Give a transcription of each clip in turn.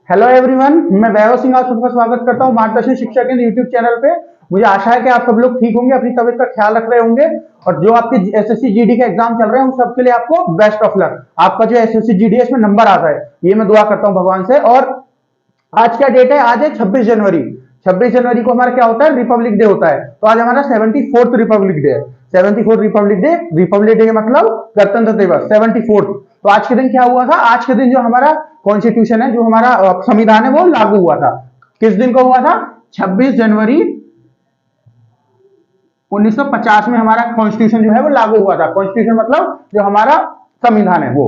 Hello everyone, मैं वैभव सिंह आप सबका स्वागत करता हूं मार्गदर्शन शिक्षा केंद्र यूट्यूब चैनल पे। मुझे आशा है कि आप सब लोग ठीक होंगे, अपनी तबीयत का ख्याल रख रहे होंगे और जो आपके एसएससी जीडी के एग्जाम चल रहे हैं उन सबके लिए आपको बेस्ट ऑफ लक। आपका जो एसएससी जीडी है इसमें नंबर आ जाए, ये मैं दुआ करता हूँ भगवान से। और आज क्या डेट है? आज है 26 जनवरी। 26 जनवरी को हमारा क्या होता है? रिपब्लिक डे होता है। तो आज हमारा 74th रिपब्लिक डे है। 74th Republic day, Republic day मतलब गणतंत्र दिवस 74th। तो आज के दिन क्या हुआ था? आज के दिन जो हमारा कॉन्स्टिट्यूशन है, जो हमारा संविधान है, वो लागू हुआ था। किस दिन को हुआ था? 26 जनवरी 1950 में हमारा कॉन्स्टिट्यूशन जो है वो लागू हुआ था। कॉन्स्टिट्यूशन मतलब जो हमारा संविधान है वो।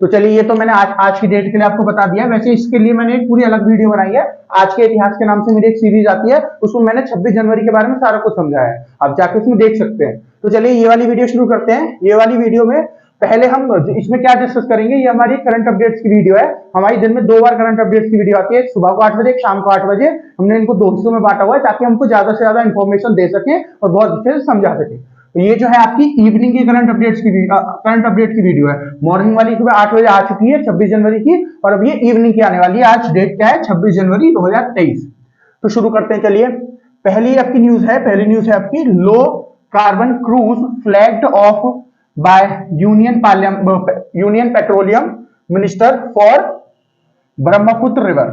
तो चलिए, ये तो मैंने आज की डेट के लिए आपको बता दिया। वैसे इसके लिए मैंने एक पूरी अलग वीडियो बनाई है, आज के इतिहास के नाम से मेरी एक सीरीज आती है, उसमें मैंने 26 जनवरी के बारे में सारा कुछ समझाया है, आप जाके उसमें देख सकते हैं। तो चलिए ये वाली वीडियो शुरू करते हैं। ये वाली वीडियो में पहले हम इसमें क्या डिस्कस करेंगे, ये हमारी करंट अपडेट्स की वीडियो है। हमारी दिन में 2 बार करंट अपडेट्स की वीडियो आती है, एक सुबह को 8 बजे, एक शाम को 8 बजे। हमने इनको 2 हिस्सों में बांटा हुआ है ताकि हमको ज्यादा से ज्यादा इंफॉर्मेशन दे सके और बहुत अच्छे से समझा सके। तो ये जो है आपकी इवनिंग की करंट अपडेट की वीडियो है। मॉर्निंग वाली सुबह 8 बजे आ चुकी है 26 जनवरी की, और अब ये इवनिंग की आने वाली है। आज डेट क्या है? 26 जनवरी 2023। तो शुरू करते हैं। चलिए, पहली आपकी न्यूज है, पहली न्यूज है आपकी low carbon cruise flagged of by union petroleum minister for Brahmaputra river.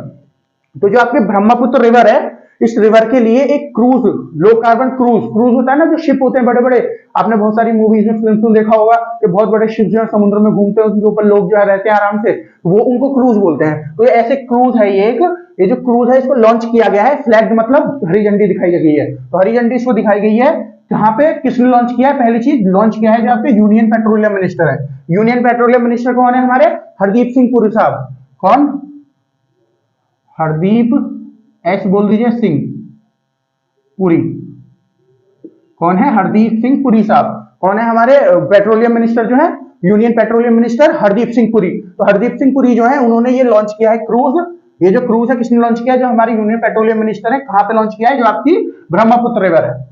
तो जो आपके ब्रह्मपुत्र रिवर है, इस रिवर के लिए एक क्रूज, लो कार्बन क्रूज होता है ना, जो शिप होते हैं बड़े बड़े। आपने बहुत सारी मूवीज में, फिल्म में देखा होगा कि बहुत बड़े शिप जो है समुद्र में घूमते हैं, उसके ऊपर लोग जो है रहते हैं आराम से, वो उनको क्रूज बोलते हैं। तो ये ऐसे क्रूज है ये जो क्रूज है इसको लॉन्च किया गया है। फ्लैग मतलब हरी झंडी दिखाई गई है। तो हरी झंडी इसको दिखाई गई है। जहां पे किसने लॉन्च किया है? पहली चीज लॉन्च किया है जहां पे यूनियन पेट्रोलियम मिनिस्टर है। यूनियन पेट्रोलियम मिनिस्टर कौन है? हमारे हरदीप सिंह पुरी साहब। कौन? हरदीप एस बोल दीजिए सिंह पुरी। कौन है? हरदीप सिंह पुरी साहब। कौन है हमारे पेट्रोलियम मिनिस्टर जो है? Union petroleum minister Hardeep Singh Puri. तो हरदीप सिंह पुरी जो है उन्होंने ये लॉन्च किया है क्रूज। ये जो क्रूज है किसने लॉन्च किया है? जो हमारी यूनियन पेट्रोलियम मिनिस्टर है। कहां पे लॉन्च किया है? जो आपकी ब्रह्मपुत्र रिवर है।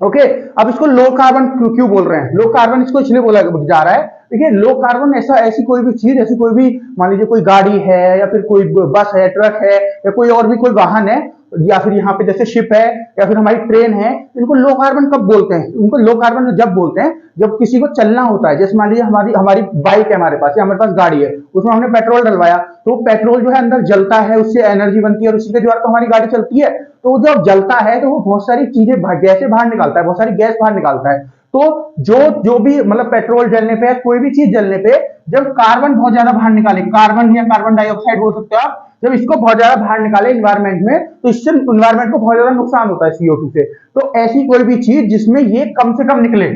ओके, अब इसको लो कार्बन क्यों बोल रहे हैं? लो कार्बन इसको इसलिए बोला जा रहा है, देखिए लो कार्बन ऐसी कोई भी चीज, ऐसी कोई भी, मान लीजिए कोई गाड़ी है या फिर कोई बस है, ट्रक है, या कोई और भी कोई वाहन है, या फिर यहाँ पे जैसे शिप है या फिर हमारी ट्रेन है, इनको लो कार्बन कब बोलते हैं? उनको लो कार्बन जब बोलते हैं जब किसी को चलना होता है। जैसे मान लीजिए हमारी बाइक है हमारे पास, या हमारे पास गाड़ी है, उसमें हमने पेट्रोल डलवाया, तो पेट्रोल जो है अंदर जलता है, उससे एनर्जी बनती है और उसी के द्वारा तो हमारी गाड़ी चलती है। तो जब जलता है तो वो बहुत सारी चीजें, गैसें बाहर निकालता है, बहुत सारी गैस बाहर निकालता है। तो जो भी मतलब पेट्रोल जलने पे, कोई भी चीज जलने पे, जब कार्बन बहुत ज्यादा बाहर निकाले, कार्बन या कार्बन डाइऑक्साइड बोल सकते हो आप, जब इसको बहुत ज्यादा बाहर निकाले इन्वायरमेंट में, तो इससे इन्वायरमेंट को बहुत ज्यादा नुकसान होता है CO2 से। तो ऐसी कोई भी चीज जिसमें ये कम से कम निकले,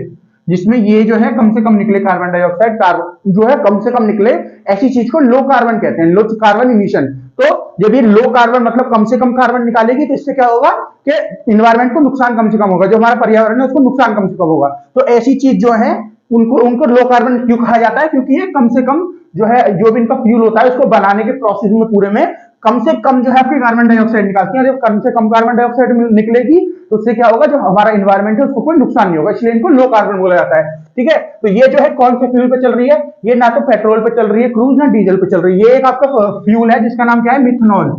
जिसमें ये जो है कम से कम निकले, कार्बन डाइऑक्साइड कार्बन जो है कम से कम निकले, ऐसी चीज को लो कार्बन कहते हैं, लो कार्बन इमिशन। तो जब ये लो कार्बन मतलब कम से कम कार्बन निकालेगी, तो इससे क्या होगा कि इन्वायरमेंट को नुकसान कम से कम होगा, जो हमारा पर्यावरण है उसको नुकसान कम से कम होगा। तो ऐसी चीज जो है उनको लो कार्बन क्यों कहा जाता है? क्योंकि ये कम से कम जो है, जो भी इनका फ्यूल होता है उसको बनाने के प्रोसेस में पूरे में कम से कम जो है आपकी कार्बन डाइऑक्साइड निकालती है। जब कम से कम कार्बन डाइऑक्साइड निकलेगी तो उससे क्या होगा, जो हमारा इन्वायरमेंट है उसको कोई नुकसान नहीं होगा, इसलिए इनको लो कार्बन बोला जाता है। ठीक है, तो ये जो है कौन से फ्यूल पे चल रही है? ये ना तो पेट्रोल पे चल रही है क्रूज, ना डीजल पे चल रही है। ये एक आपका फ्यूल है जिसका नाम क्या है? मिथेनॉल।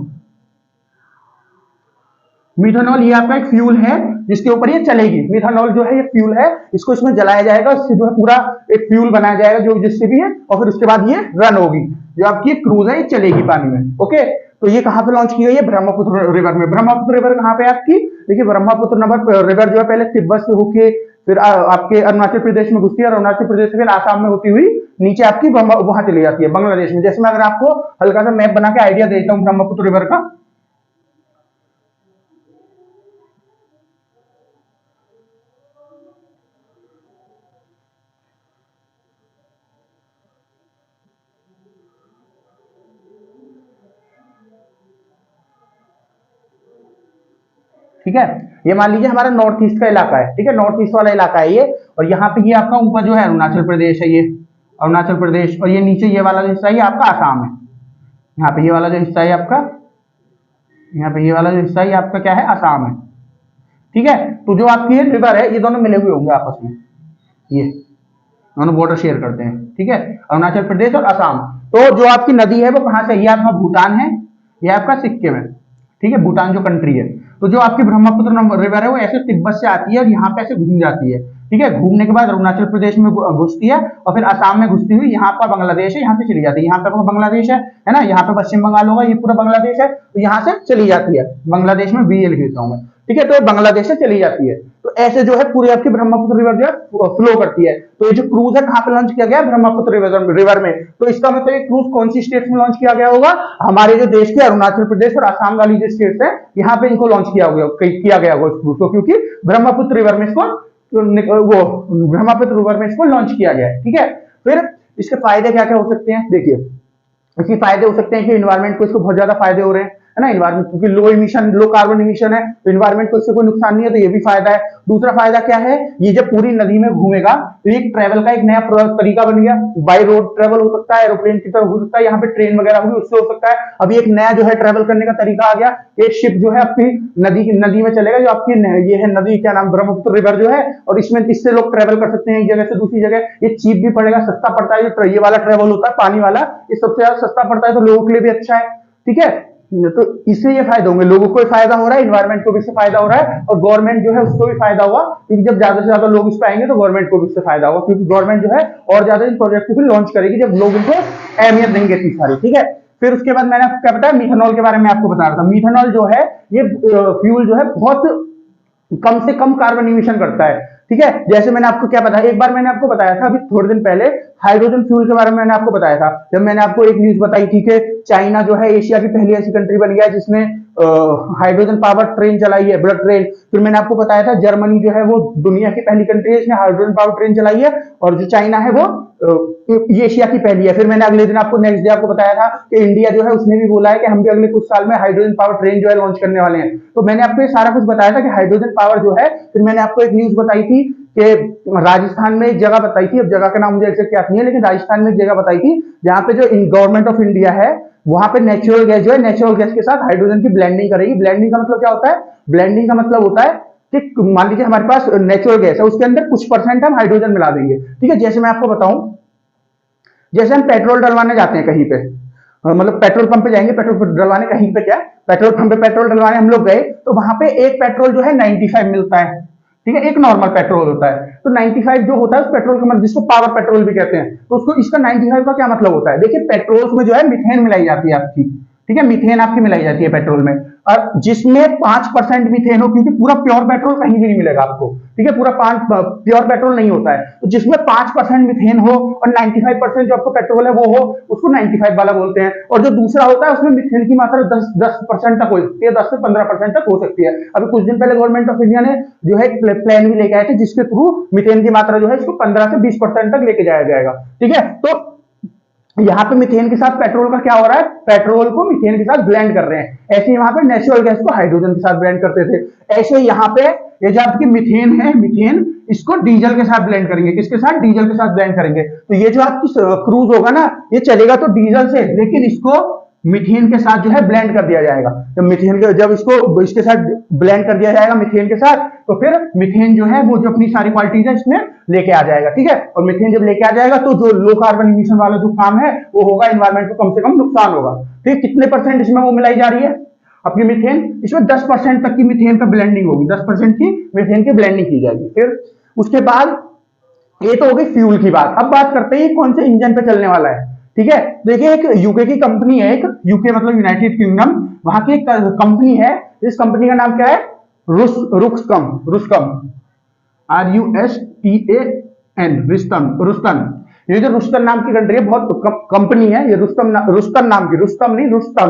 मिथेनॉल ये आपका एक फ्यूल है जिसके ऊपर ये चलेगी। मिथेनॉल जो है ये फ्यूल है, इसको इसमें जलाया जाएगा, इससे जो है पूरा एक फ्यूल बनाया जाएगा जो जिससे भी है, और फिर उसके बाद ये रन होगी, जो आपकी क्रूज है ये चलेगी पानी में। ओके, तो ये कहां पे लॉन्च की गई है? ब्रह्मपुत्र रिवर में। ब्रह्मपुत्र रिवर कहां पे आपकी? देखिए ब्रह्मपुत्र रिवर जो है पहले तिब्बत से होके फिर आपके अरुणाचल प्रदेश में घुसती है, और अरुणाचल प्रदेश से फिर आसाम में होती हुई नीचे आपकी वहां चली जाती है बांग्लादेश में। जैसे मैं अगर आपको हल्का सा मैप बना के आइडिया देता हूँ ब्रह्मपुत्र रिवर का, ठीक है, ये मान लीजिए हमारा नॉर्थ ईस्ट का इलाका है, ठीक है, नॉर्थ ईस्ट वाला इलाका है ये, और यहाँ पे ये आपका ऊपर जो है अरुणाचल प्रदेश है, ये अरुणाचल प्रदेश, और ये नीचे ये वाला जो हिस्सा है आपका आसाम है। यहाँ पे ये वाला जो हिस्सा है आपका, यहाँ पे ये वाला जो हिस्सा है आपका क्या है? आसाम है। ठीक है, तो जो आपकी ये रिवर है ये दोनों मिले हुए होंगे आपस में, ये दोनों बॉर्डर शेयर करते हैं। ठीक है, अरुणाचल प्रदेश और आसाम। तो जो आपकी नदी है वो कहां से? ये आपका भूटान है, ये आपका सिक्किम है, ठीक है, भूटान जो कंट्री है। तो जो आपकी ब्रह्मपुत्र रिवर है वो ऐसे तिब्बत से आती है और यहाँ पे ऐसे घूम जाती है, ठीक है, घूमने के बाद अरुणाचल प्रदेश में घुसती है और फिर असम में घुसती हुई यहाँ पर बांग्लादेश है, यहाँ से चली जाती है, यहाँ पे बांग्लादेश है ना, यहाँ पे पश्चिम बंगाल होगा, ये पूरा बांग्लादेश है, तो यहाँ से चली जाती है, बांग्लादेश में BL लिखता हूँ मैं, ठीक है, तो बांग्लादेश से चली जाती है। तो ऐसे जो है पूरी आपकी ब्रह्मपुत्र रिवर जो है फ्लो करती है। तो ये जो क्रूज है कहाँ पे लॉन्च किया गया, ब्रह्मपुत्र रिवर में। तो इसका मतलब ये क्रूज कौन सी स्टेट में लॉन्च किया गया होगा, हमारे जो देश के अरुणाचल प्रदेश और आसाम वाली जो स्टेट है यहाँ पे इनको लॉन्च किया गया होगा इस क्रूज को, क्योंकि ब्रह्मपुत्र रिवर में इसको वो ब्रह्मपुत्र रिवर में इसको लॉन्च किया गया है, ठीक है। फिर इसके फायदे क्या क्या हो सकते हैं, देखिए इसके फायदे हो सकते हैं कि इन्वायरमेंट को इसको बहुत ज्यादा फायदे हो रहे हैं, है ना, इन्वायरमेंट क्योंकि लो कार्बन इमिशन है, तो इन्वायरमेंट को इससे कोई नुकसान नहीं है, तो ये भी फायदा है। दूसरा फायदा क्या है, ये जब पूरी नदी में घूमेगा तो एक ट्रेवल का एक नया तरीका बन गया, बाय रोड ट्रेवल हो सकता है, एरोप्लेन की तरह हो सकता है, यहाँ पे ट्रेन वगैरह होगी उससे हो सकता है। अभी एक नया जो है ट्रेवल करने का तरीका आ गया, एक शिप जो है आपकी नदी में चलेगा, जो आपकी ये है नदी, क्या नाम, ब्रह्मपुत्र रिवर जो है, और इससे लोग ट्रेवल कर सकते हैं एक जगह से दूसरी जगह। ये चीप भी पड़ेगा, सस्ता पड़ता है, जो ये वाला ट्रेवल होता है पानी वाला, ये सबसे ज्यादा सस्ता पड़ता है, तो लोगों के लिए भी अच्छा है, ठीक है। तो इससे ये फायदा होंगे, लोगों को फायदा हो रहा है, इन्वायरमेंट को भी इससे फायदा हो रहा है, और गवर्नमेंट जो है उसको भी फायदा हुआ, क्योंकि जब ज्यादा से ज्यादा लोग इस पे आएंगे तो गवर्नमेंट को भी इससे फायदा होगा, क्योंकि गवर्नमेंट जो है और ज्यादा इस प्रोजेक्ट को फिर लॉन्च करेगी जब लोग इनको अहमियत देंगे इतनी सारी, ठीक है। फिर उसके बाद मैंने आपको क्या बताया, मिथेनॉल के बारे में आपको बता रहा था। मिथेनॉल जो है ये फ्यूल जो है बहुत कम से कम कार्बन इमिशन करता है, ठीक है। जैसे मैंने आपको क्या बताया, एक बार मैंने आपको बताया था अभी थोड़े दिन पहले हाइड्रोजन फ्यूल के बारे में मैंने आपको बताया था, जब मैंने आपको एक न्यूज बताई थी कि चाइना जो है एशिया की पहली ऐसी कंट्री बन गया है जिसने हाइड्रोजन पावर ट्रेन चलाई है, बुलेट ट्रेन। फिर मैंने आपको बताया था जर्मनी जो है वो दुनिया की पहली कंट्री है जिसने हाइड्रोजन पावर ट्रेन चलाई है, और जो चाइना है वो एशिया की पहली है। फिर मैंने अगले दिन आपको नेक्स्ट डे आपको बताया था कि इंडिया जो है उसने भी बोला है कि हम भी अगले कुछ साल में हाइड्रोजन पावर ट्रेन जो है लॉन्च करने वाले हैं। तो मैंने आपको ये सारा कुछ बताया था कि हाइड्रोजन पावर जो है। फिर मैंने आपको एक न्यूज बताई थी कि राजस्थान में एक जगह बताई थी, अब जगह का नाम मुझे एग्जैक्ट याद नहीं है, लेकिन राजस्थान में एक जगह बताई थी जहां पे जो गवर्नमेंट ऑफ इंडिया है वहां पे नेचुरल गैस जो है नेचुरल गैस के साथ हाइड्रोजन की ब्लेंडिंग करेगी। ब्लेंडिंग का मतलब क्या होता है, ब्लेंडिंग का मतलब होता है कि मान लीजिए हमारे पास नेचुरल गैस है, उसके अंदर कुछ परसेंट हम हाइड्रोजन मिला देंगे, ठीक है। जैसे मैं आपको बताऊं, जैसे हम पेट्रोल डलवाने जाते हैं कहीं पे, मतलब पेट्रोल पंप पे जाएंगे पेट्रोल डलवाने, कहीं पे क्या पेट्रोल पंप पे पेट्रोल डलवाने हम लोग गए तो वहां पे एक पेट्रोल जो है 95 मिलता है, ठीक है, एक नॉर्मल पेट्रोल होता है। तो 95 जो होता है उस पेट्रोल का मतलब, जिसको पावर पेट्रोल भी कहते हैं, तो उसको इसका 95 का क्या मतलब होता है। देखिए पेट्रोल में जो है मीथेन मिलाई जाती है आपकी, ठीक है, मीथेन आपकी मिलाई जाती है पेट्रोल में, और जिसमें 5% मीथेन हो, क्योंकि पूरा प्योर पेट्रोल कहीं भी नहीं मिलेगा आपको, ठीक है, पूरा 5 प्योर पेट्रोल नहीं होता है, तो जिसमें 5% मीथेन हो और 95% जो आपको पेट्रोल है वो हो, उसको 95 वाला बोलते हैं। और जो दूसरा होता है उसमें मीथेन की मात्रा 10% तक हो सकती है, 10 से 15% तक हो सकती है। अभी कुछ दिन पहले गवर्नमेंट ऑफ इंडिया ने जो है प्लान भी लेके आए थे जिसके थ्रू मीथेन की मात्रा जो है इसको 15 से 20% तक लेके जाया जाएगा, ठीक है। तो यहाँ पे मीथेन के साथ पेट्रोल का क्या हो रहा है, पेट्रोल को मीथेन के साथ ब्लेंड कर रहे हैं। ऐसे यहाँ पे नेचुरल गैस को हाइड्रोजन के साथ ब्लेंड करते थे, ऐसे यहाँ पे ये जो आपकी मीथेन है, मीथेन इसको डीजल के साथ ब्लेंड करेंगे। किसके साथ, डीजल के साथ ब्लेंड करेंगे। तो ये जो आपकी क्रूज होगा ना, ये चलेगा तो डीजल से, लेकिन इसको मीथेन के साथ जो है ब्लेंड कर दिया जाएगा। जब मीथेन के जब इसको इसके साथ ब्लेंड कर दिया जाएगा मीथेन के साथ, तो फिर मीथेन जो है वो जो अपनी सारी क्वालिटीज है इसमें लेके आ जाएगा, ठीक है। और मीथेन जब लेके आ जाएगा तो जो लो कार्बन इमिशन वाला जो काम है वो होगा, एनवायरमेंट को कम से कम नुकसान होगा, ठीक। कितने परसेंट इसमें वो मिलाई जा रही है अपनी मीथेन, इसमें 10% तक की मीथेन पर ब्लेंडिंग होगी, 10% की मीथेन की ब्लेंडिंग की जाएगी। फिर उसके बाद ये तो हो गई फ्यूल की बात। अब बात करते हैं कौन से इंजन पे चलने वाला है, ठीक है। देखिए एक यूके की कंपनी है, एक यूके मतलब यूनाइटेड किंगडम, वहां की एक कंपनी है, इस कंपनी का नाम क्या है, रुस्तम, रुस्तम। ये जो रुस्तम नाम की कंट्री है, बहुत कंपनी है ये, रुस्तम नाम की, रुस्तम नहीं, रुस्तम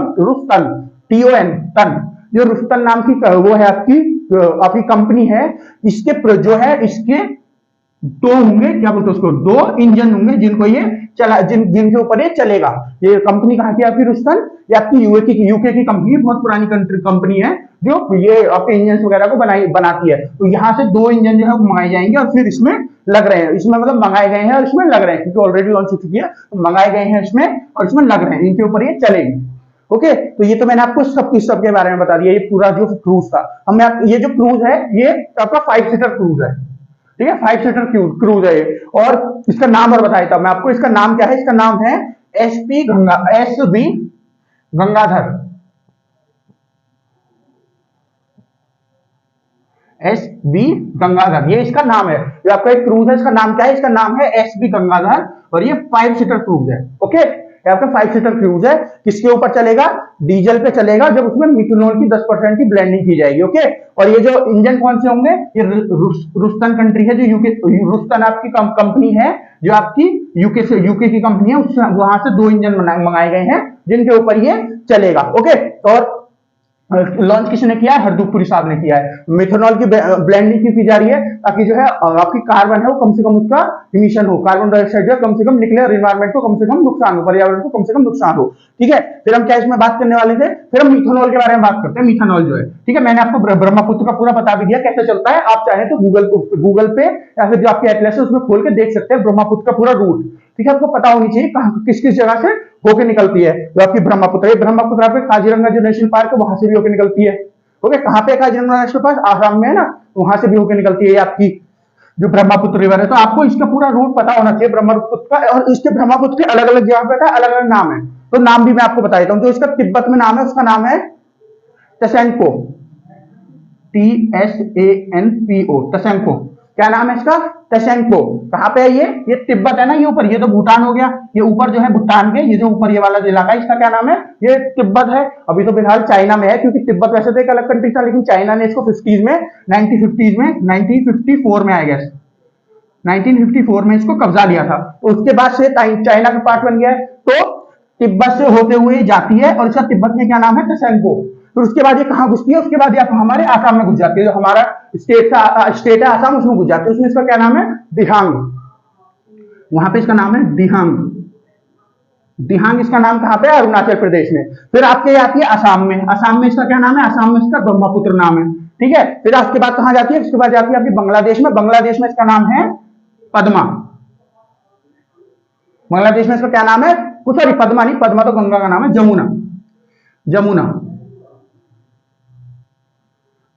TON तन, जो रुस्तम नाम की वो है आपकी कंपनी है। इसके जो है इसके दो होंगे, क्या बोलते हैं उसको, 2 इंजन होंगे जिनको ये जिनके ऊपर ये चलेगा। ये कंपनी कहाँ की आपकी, रुस्तम, ये आपकी यूके की कंपनी, बहुत पुरानी कंपनी है जो ये आपके इंजन वगैरह को बनाती है। तो यहाँ से 2 इंजन जो है मंगाए जाएंगे और फिर इसमें लग रहे हैं, इसमें मतलब मंगाए गए हैं और इसमें लग रहे हैं, क्योंकि ऑलरेडी लॉन्च हो चुकी है, तो मंगाए गए हैं इसमें और इसमें लग रहे हैं, इनके ऊपर ये चलेंगे। ओके, तो ये तो मैंने आपको सब के बारे में बता दिया, ये पूरा जो क्रूज था। ये जो क्रूज है ये आपका 5 सीटर क्रूज है, ठीक है, 5 सीटर क्रूज है ये। और इसका नाम और बताया था मैं आपको, इसका नाम क्या है, इसका नाम है SV Gangadhar, S B Gangadhar, ये इसका नाम है। जो आपका एक क्रूज है, इसका नाम क्या है? इसका नाम है एस बी गंगाधर, और ये 5 सीटर क्रूज है। ओके, ये आपका 5 सीटर क्रूज है। किसके ऊपर चलेगा? डीजल पे चलेगा, जब उसमें मिथेनॉल की 10% की ब्लेंडिंग की जाएगी। ओके, और ये जो इंजन कौन से होंगे? ये रुस्तन कंट्री है, जो यूके, रुस्तन आपकी कंपनी है, जो आपकी यूके की कंपनी है, वहां से 2 इंजन मंगाए गए हैं जिनके ऊपर ये चलेगा। ओके, और लॉन्च किसने किया है? हरदीप पुरी साहब ने किया है। मिथेनॉल की ब्लेंडिंग की जा रही है ताकि जो है आपकी कार्बन है वो कम से कम उसका इमिशन हो, कार्बन डाइऑक्साइड जो है कम से कम निकले और इन्वायरमेंट को कम से कम नुकसान हो, पर्यावरण को कम से कम नुकसान हो। ठीक है, फिर हम क्या इसमें बात करने वाले थे? फिर हम मिथेनॉल के बारे में बात करते हैं। मिथेनॉल जो है, ठीक है, मैंने आपको ब्रह्मपुत्र का पूरा बता भी दिया कैसे चलता है। आप चाहे तो गूगल पे या फिर जो आपके एटलस है उसमें खोल के देख सकते हैं ब्रह्मपुत्र का पूरा रूट। ठीक है, आपको पता होनी चाहिए किस किस जगह से होके निकलती है जो आपकी ब्रह्मपुत्र। ब्रह्मपुत्र आपके काजीरंगा जो नेशनल पार्क है वहां से भी होके निकलती है। ओके, कहां पे काजीरंगा नेशनल पार्क? आसाम में है ना, वहां से भी होकर निकलती है आपकी जो ब्रह्मपुत्र रिवर है। तो आपको इसका पूरा रूट पता होना चाहिए ब्रह्मपुत्र का, और इसके ब्रह्मपुत्र के अलग अलग जगह पे अलग अलग नाम है। तो नाम भी मैं आपको बता देता हूँ। जो इसका तिब्बत में नाम है उसका नाम है तसेंको, TSANPO, तसेंको। क्या नाम है इसका? तसेंको। कहां पे है ये तिब्बत है ना, ये ऊपर, ये तो भूटान हो गया, ये ऊपर जो है भूटान के, ये जो ऊपर ये वाला जो इलाका है इसका क्या नाम है? ये तिब्बत है। अभी तो फिलहाल चाइना में है, क्योंकि तिब्बत वैसे तो एक अलग कंट्री था, लेकिन चाइना ने इसको 1954 में आएगा, 1954 में इसको कब्जा लिया था। तो उसके बाद से चाइना का पार्ट बन गया है। तो तिब्बत से होते हुए जाती है, और इसका तिब्बत में क्या नाम है? तसेंको। फिर उसके बाद ये कहां घुसती है? उसके बाद ये हमारे आसाम में घुस जाती है, जो हमारा स्टेट है आसाम, उसमें घुस जाती है। उसमें इसका क्या नाम है? दिहांग। वहां पे इसका नाम है दिहांग। दिहांग इसका नाम कहां पे है? अरुणाचल प्रदेश में। फिर आपके आती है आसाम में। आसाम में इसका क्या नाम है? आसाम में इसका ब्रह्मपुत्र नाम है। ठीक है, फिर उसके बाद कहां जाती है? उसके बाद जाती है आपकी बांग्लादेश में। बांग्लादेश में इसका नाम है पद्मा। बांग्लादेश में इसका क्या नाम है? सॉरी, पद्मा नहीं, पद्मा तो गंगा का नाम है, जमुना। जमुना।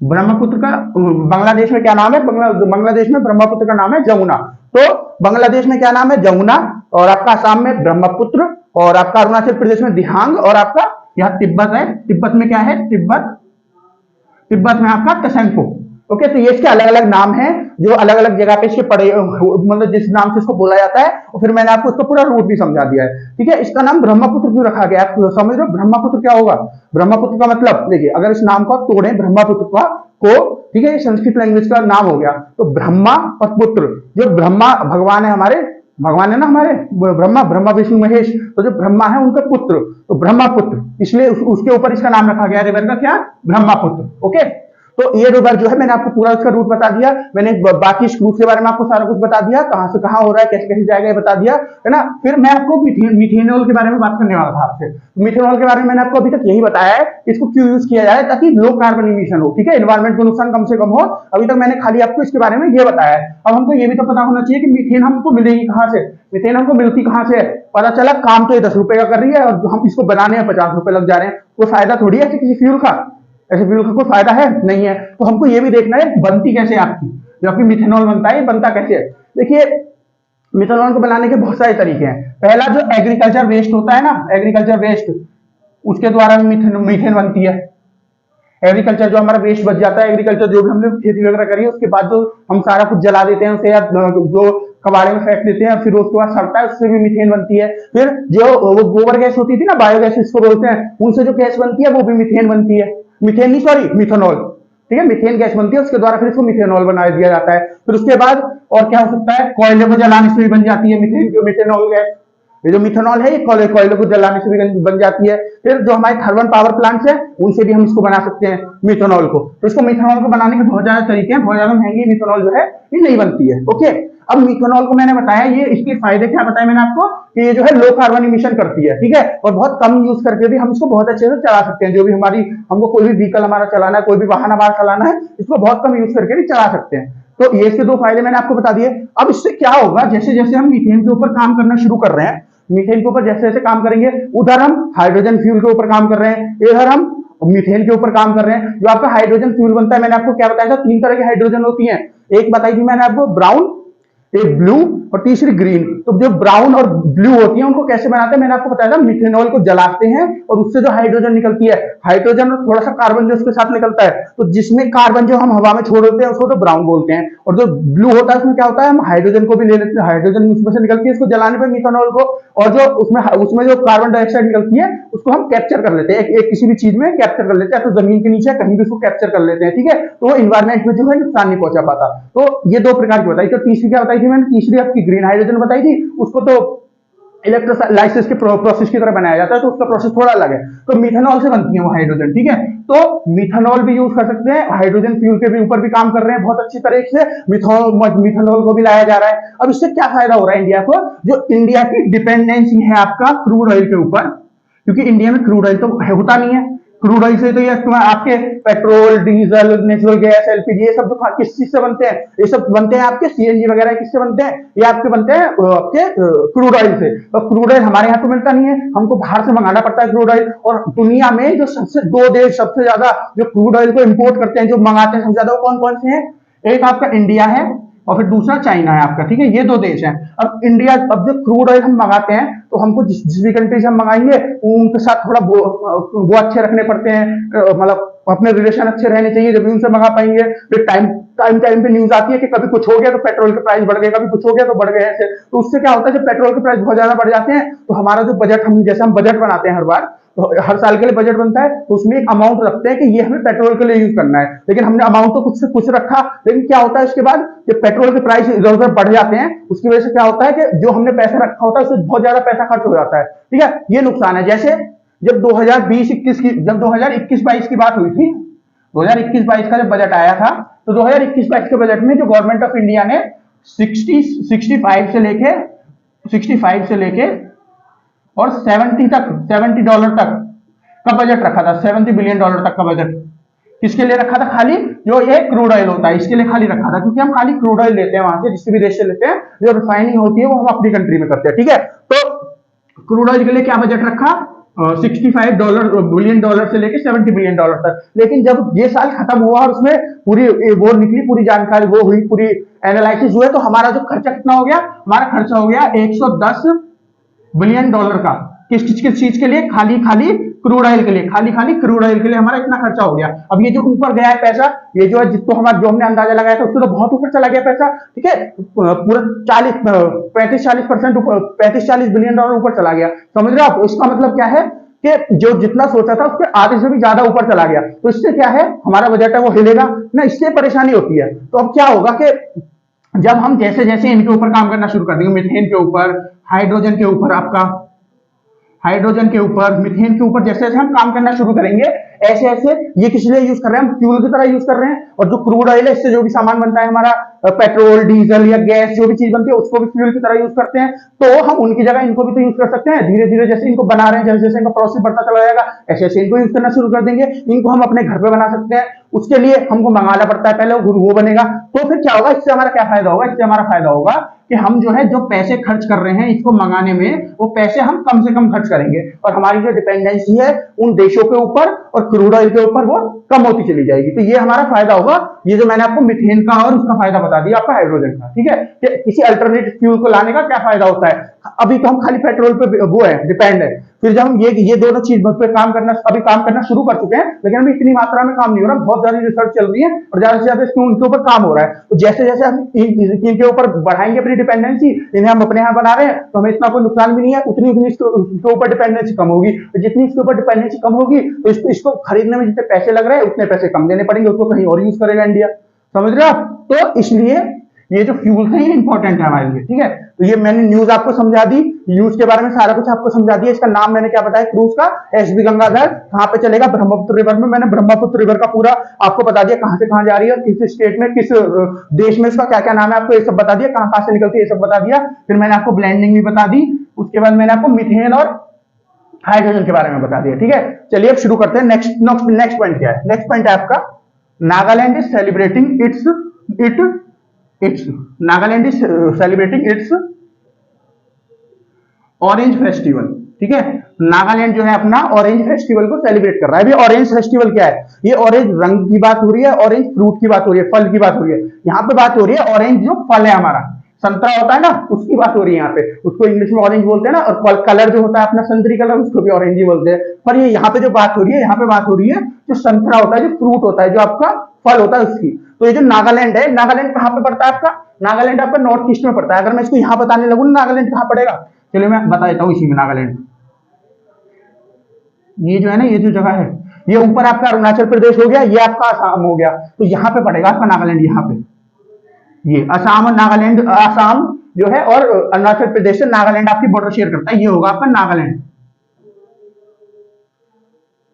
ब्रह्मपुत्र का बांग्लादेश में क्या नाम है? बांग्लादेश में ब्रह्मपुत्र का नाम है जमुना। तो बांग्लादेश में क्या नाम है? जमुना। और आपका आसाम में ब्रह्मपुत्र, और आपका अरुणाचल प्रदेश में दिहांग, और आपका यहाँ तिब्बत है। तिब्बत में क्या है? तिब्बत में आपका तसेंको। ओके, तो ये इसके अलग अलग नाम हैं जो अलग अलग जगह पे इसके पड़े, मतलब जिस नाम से इसको बोला जाता है। और फिर मैंने आपको इसका पूरा रूट भी समझा दिया है। ठीक है, इसका नाम ब्रह्मपुत्र क्यों रखा गया? आप समझ रहे हो ब्रह्मपुत्र क्या होगा? ब्रह्मपुत्र का मतलब देखिए, अगर इस नाम को तोड़े ब्रह्मपुत्र को, ठीक है, ये संस्कृत लैंग्वेज का नाम हो गया। तो ब्रह्मा और पुत्र, जो ब्रह्मा भगवान है, हमारे भगवान है ना, हमारे ब्रह्मा विष्णु महेश, तो जो ब्रह्मा है उनका पुत्र, तो ब्रह्मपुत्र, इसलिए उसके ऊपर इसका नाम रखा गया रिवर का, क्या? ब्रह्मपुत्र। ओके, तो ये रिवर जो है मैंने आपको पूरा उसका रूट बता दिया। मैंने बाकी रूट के बारे में आपको सारा कुछ बता दिया, कहां से कहां हो रहा है, कैसे कैसे जाएगा ये बता दिया, है ना। फिर मैं आपको मिथेनॉल के बारे में बात करने वाला था आपसे। मिथेनॉल के बारे में मैंने आपको अभी तक यही बताया है, इसको क्यों यूज किया जाए, ताकि लो कार्बन इमिशन हो। ठीक है, एनवायरमेंट को नुकसान कम से कम हो। अभी तक मैंने खाली आपको इसके बारे में ये बताया है। अब हमको ये भी तो पता होना चाहिए कि मीथेन हमको मिलेगी कहां से, मीथेन हमको मिलती कहां से है। पता चला काम तो ये 10 रुपए का कर रही है, और हम इसको बनाने में 50 रुपए लग जा रहे हैं। कोई फायदा थोड़ी है किसी फ्यूल का, ऐसे फ्यूल का कोई फायदा है नहीं है। तो हमको ये भी देखना है बनती कैसे आपकी, जो आपकी मिथेनॉल बनता है बनता कैसे है। देखिए, मिथेनॉल को बनाने के बहुत सारे तरीके हैं। पहला जो एग्रीकल्चर वेस्ट होता है ना, एग्रीकल्चर वेस्ट, उसके द्वारा मीथेन बनती है। एग्रीकल्चर जो हमारा वेस्ट बच जाता है, एग्रीकल्चर जो भी हमने खेती वगैरह करी है, उसके बाद जो हम सारा कुछ जला देते हैं उसे, या जो कबाड़े में फेंक देते हैं, फिर उसके बाद सड़ता है, उससे भी मीथेन बनती है। फिर जो वो गोबर गैस होती थी ना, बायोगैस इसको बोलते हैं, उनसे जो गैस बनती है वो भी मीथेन बनती है। मीथेन नहीं, सॉरी, मिथेनॉल। ठीक है, मीथेन गैस बनती है, उसके द्वारा फिर इसको मिथेनॉल बना दिया जाता है। फिर उसके बाद और क्या हो सकता है? कोयले को जलाने से भी बन जाती है मिथेनॉल गैस। ये जो मिथेनॉल है ये कोयले को जलाने से भी बन जाती है। फिर जो हमारे थर्मल पावर प्लांट्स हैं उनसे भी हम इसको बना सकते हैं मिथेनॉल को। तो इसको मिथेनॉल को बनाने के बहुत ज्यादा तरीके हैं, बहुत ज्यादा महंगी मिथेनॉल जो है ये नहीं बनती है। ओके, अब मिथेनॉल को मैंने बताया, ये इसके फायदे क्या बताया मैंने आपको, कि ये जो है लो कार्बन इमिशन करती है। ठीक है, और बहुत कम यूज करके भी हम इसको बहुत अच्छे से चला सकते हैं। जो भी हमको कोई भी व्हीकल हमारा चलाना है, कोई भी वाहन हमारा चलाना है, इसको बहुत कम यूज करके भी चला सकते हैं। तो ये इसके 2 फायदे मैंने आपको बता दिए। अब इससे क्या होगा, जैसे जैसे हम मीथेन के ऊपर काम करना शुरू कर रहे हैं, मीथेन के ऊपर जैसे जैसे काम करेंगे, उधर हम हाइड्रोजन फ्यूल के ऊपर काम कर रहे हैं, इधर हम मीथेन के ऊपर काम कर रहे हैं। जो आपका हाइड्रोजन फ्यूल बनता है, मैंने आपको क्या बताया था, 3 तरह की हाइड्रोजन होती है। एक बताई थी मैंने आपको ब्राउन, एक ब्लू और तीसरी ग्रीन। तो जो ब्राउन और ब्लू होती है उनको कैसे बनाते हैं, मैंने आपको बताया था, मिथेनॉल को जलाते हैं और उससे जो हाइड्रोजन निकलती है, हाइड्रोजन और थोड़ा सा कार्बन जो उसके साथ निकलता है, तो जिसमें कार्बन जो हम हवा में छोड़ देते हैं उसको तो ब्राउन बोलते हैं, और जो ब्लू होता है उसमें क्या होता है, हम हाइड्रोजन को भी ले लेते हैं, हाइड्रोजन उसमें से निकलती है, इसको जलाने पर मिथेनॉल को, और जो उसमें जो कार्बन डाइऑक्साइड निकलती है उसको हम कैप्चर कर लेते हैं, एक किसी भी चीज में कैप्चर कर लेते हैं, तो जमीन के नीचे कहीं भी उसको कैप्चर कर लेते हैं, ठीक है, तो वो इन्वायरमेंट में जो है नुकसान नहीं पहुंचा पाता। तो ये दो प्रकार की बताई। तो तीसरी क्या बताई थी मैंने, तीसरी आपकी ग्रीन हाइड्रोजन बताई थी, उसको तो इलेक्ट्रोलाइसिस के प्रोसेस की तरह बनाया जाता है, तो उसका प्रोसेस थोड़ा अलग है। तो मिथेनॉल से बनती है वो हाइड्रोजन, ठीक है। तो मिथेनॉल भी यूज कर सकते हैं, हाइड्रोजन फ्यूल के भी ऊपर भी काम कर रहे हैं बहुत अच्छी तरीके से, मिथेनॉल को भी लाया जा रहा है। अब इससे क्या फायदा हो रहा है इंडिया को, जो इंडिया की डिपेंडेंसी है आपका क्रूड ऑयल के ऊपर, क्योंकि इंडिया में क्रूड ऑयल तो होता नहीं है, क्रूड ऑयल से तो ये आपके petrol, diesel, natural gas, LPG, ये सब जो किस चीज से बनते हैं, ये सब बनते हैं आपके सीएनजी वगैरह किससे बनते हैं, ये आपके बनते हैं आपके क्रूड ऑयल से। और क्रूड ऑयल हमारे यहाँ तो मिलता नहीं है, हमको बाहर से मंगाना पड़ता है क्रूड ऑयल। और दुनिया में जो सबसे दो देश सबसे ज्यादा जो क्रूड ऑयल को इंपोर्ट करते हैं, जो मंगाते हैं सबसे ज्यादा, वो कौन कौन से हैं, एक आपका इंडिया है और फिर दूसरा चाइना है आपका, ठीक है, ये दो देश हैं। अब इंडिया, अब जो क्रूड ऑयल हम मंगाते हैं तो हमको जिस भी कंट्री से हम मंगाएंगे उनके साथ थोड़ा वो अच्छे रखने पड़ते हैं, मतलब अपने रिलेशन अच्छे रहने चाहिए जब भी उनसे मंगा पाएंगे। फिर टाइम पे न्यूज आती है कि कभी कुछ हो गया तो पेट्रोल के प्राइस बढ़ गए, कभी कुछ हो गया तो बढ़ गए ऐसे। तो उससे क्या होता है, जब पेट्रोल के प्राइस बहुत ज्यादा बढ़ जाते हैं तो हमारा जो बजट, हम जैसे हम बजट बनाते हैं हर बार, तो हर साल के लिए बजट बनता है, तो उसमें एक अमाउंट रखते हैं कि ये हमें पेट्रोल के लिए यूज करना है, लेकिन हमने अमाउंट तो कुछ से कुछ रखा, लेकिन क्या होता है उसके बाद जब पेट्रोल के प्राइस इधर उधर बढ़ जाते हैं, उसकी वजह से क्या होता है कि जो हमने पैसा रखा होता है उससे बहुत ज्यादा पैसा खर्च हो जाता है, ठीक है, ये नुकसान है। जैसे जब 2020-21 की, जब 2021-22 की बात हुई थी, 2021-22 का जब बजट आया था, तो 2021-22 के बजट में जो गवर्नमेंट ऑफ इंडिया ने 65 से लेके और 70 तक, $70 तक का बजट रखा था, $70 बिलियन तक का बजट किसके लिए रखा था, खाली जो ये क्रूड ऑयल होता है इसके लिए खाली रखा था, क्योंकि हम खाली क्रूड ऑयल लेते हैं वहां से, जिस भी देश से लेते हैं, जो रिफाइनिंग होती है वो हम अपनी कंट्री में करते हैं, ठीक है। तो क्रूड ऑयल के लिए क्या बजट रखा, $65 बिलियन से लेके $70 बिलियन तक। लेकिन जब ये साल खत्म हुआ और उसमें पूरी वो निकली, पूरी जानकारी वो हुई, पूरी एनालिसिस हुए, तो हमारा जो खर्चा कितना हो गया, हमारा खर्चा हो गया $110 बिलियन का। किस किस चीज के लिए, खाली क्रूड ऑयल के लिए, खाली क्रूड ऑयल के लिए हमारा इतना खर्चा हो गया। अब ये जो ऊपर गया है पैसा, ये जो है जिसको हमारा, जो हमने अंदाजा लगाया था उससे तो बहुत ऊपर चला गया पैसा, ठीक है, पूरा 35-40% बिलियन डॉलर ऊपर चला गया, समझ रहे हो आप। इसका मतलब क्या है कि जो जितना सोचा था उसके आधे से भी ज्यादा ऊपर चला गया, तो इससे क्या है, हमारा बजट है वो हिलेगा ना, इससे परेशानी होती है। तो अब क्या होगा कि जब हम जैसे जैसे इनके ऊपर काम करना शुरू कर देंगे, मिथेन के ऊपर, हाइड्रोजन के ऊपर, आपका हाइड्रोजन के ऊपर, मिथेन के ऊपर, जैसे जैसे हम काम करना शुरू करेंगे, ऐसे ऐसे ये किस लिए यूज कर रहे हैं, हम फ्यूल की तरह यूज कर रहे हैं। और जो क्रूड ऑयल है, इससे जो भी सामान बनता है हमारा, पेट्रोल, डीजल या गैस, जो भी चीज बनती है उसको भी फ्यूल की तरह यूज करते हैं, तो हम उनकी जगह इनको भी तो यूज कर सकते हैं। धीरे धीरे जैसे इनको बना रहे हैं, जैसे जैसे इनका प्रोसेस बढ़ता चला जाएगा, ऐसे ऐसे इनको यूज करना शुरू कर देंगे। इनको हम अपने घर पे बना सकते हैं, उसके लिए हमको मंगाना पड़ता है पहले, वो बनेगा। तो फिर क्या होगा, इससे हमारा क्या फायदा होगा, इससे हमारा फायदा होगा कि हम जो है जो पैसे खर्च कर रहे हैं इसको मंगाने में, वो पैसे हम कम से कम खर्च करेंगे, और हमारी जो डिपेंडेंसी है उन देशों के ऊपर और क्रूड ऑयल के ऊपर वो कम होती चली जाएगी। तो ये हमारा फायदा होगा, ये जो मैंने आपको मिथेन का और उसका फायदा बता दिया, आपका हाइड्रोजन का, ठीक है, कि किसी अल्टरनेटिव फ्यूल को लाने का क्या फायदा होता है। अभी तो हम खाली पेट्रोल पे वो है, डिपेंड है, फिर जब हम ये दोनों चीज पे काम करना शुरू कर चुके हैं, लेकिन अभी इतनी मात्रा में काम नहीं हो रहा, बहुत ज्यादा रिसर्च चल रही है और ज्यादा से ज्यादा उनके ऊपर काम हो रहा है। तो जैसे जैसे हम इनके ऊपर बढ़ाएंगे अपनी डिपेंडेंसी, इन्हें हम अपने यहाँ बना रहे हैं, तो हमें इतना कोई नुकसान भी नहीं है, उतनी इसके ऊपर डिपेंडेंसी कम होगी। तो जितनी इसके ऊपर डिपेंडेंसी कम होगी, तो इसको खरीदने में जितने पैसे लग रहे हैं उतने पैसे कम देने पड़ेंगे, उसको कहीं और यूज करेगा इंडिया, समझ रहे हो आप। तो इसलिए ये जो फ्यूल है ये इंपॉर्टेंट है हमारे लिए, ठीक है। तो ये मैंने न्यूज आपको समझा दी, न्यूज के बारे में सारा कुछ आपको समझा दिया। इसका नाम मैंने क्या बताया, क्रूज का, एसबी गंगाधर, कहां पे चलेगा, ब्रह्मपुत्र रिवर में। मैंने ब्रह्मपुत्र रिवर का पूरा आपको बता दिया, कहां से कहां जा रही है और किस स्टेट में, किस देश में, इसका क्या क्या नाम है, आपको ये सब बता दिया, कहां कहां से निकलती है ये सब बता दिया। फिर मैंने आपको ब्लेंडिंग भी बता दी, उसके बाद मैंने आपको मिथेन और हाइड्रोजन के बारे में बता दिया, ठीक है। चलिए अब शुरू करते हैं। नेक्स्ट पॉइंट क्या है, नेक्स्ट पॉइंट है आपका, Nagaland is celebrating Nagaland is celebrating it's orange festival, ठीक है। नागालैंड जो है अपना ऑरेंज फेस्टिवल को सेलिब्रेट कर रहा है। अभी ऑरेंज फेस्टिवल क्या है, ये ऑरेंज रंग की बात हो रही है, ऑरेंज फ्रूट की बात हो रही है, फल की बात हो रही है। यहाँ पे बात हो रही है ऑरेंज जो फल है हमारा, संतरा होता है ना, उसकी बात हो रही है यहाँ पे। उसको इंग्लिश में ऑरेंज बोलते हैं ना, और कलर जो होता है अपना संतरी कलर, उसको भी ऑरेंज ही बोलते हैं। पर ये यहाँ पे जो बात हो रही है, यहाँ पे बात हो रही है जो संतरा होता है, जो फ्रूट होता है, जो आपका फल होता है उसकी। तो ये जो नागालैंड है, नागालैंड कहाँ पे पड़ता है आपका? नागालैंड आपका नॉर्थ ईस्ट में पड़ता है। अगर मैं इसको यहाँ बताने लगूँ नागालैंड कहाँ पड़ेगा, चलिए मैं बता देता हूँ इसी में। नागालैंड ये जो है ना, ये जो जगह है, ये ऊपर आपका अरुणाचल प्रदेश हो गया, ये आपका असम हो गया, तो यहाँ पे पड़ेगा आपका नागालैंड। यहाँ पे ये असम और नागालैंड, असम जो है और अरुणाचल प्रदेश से नागालैंड आपकी बॉर्डर शेयर करता है, ये होगा आपका नागालैंड।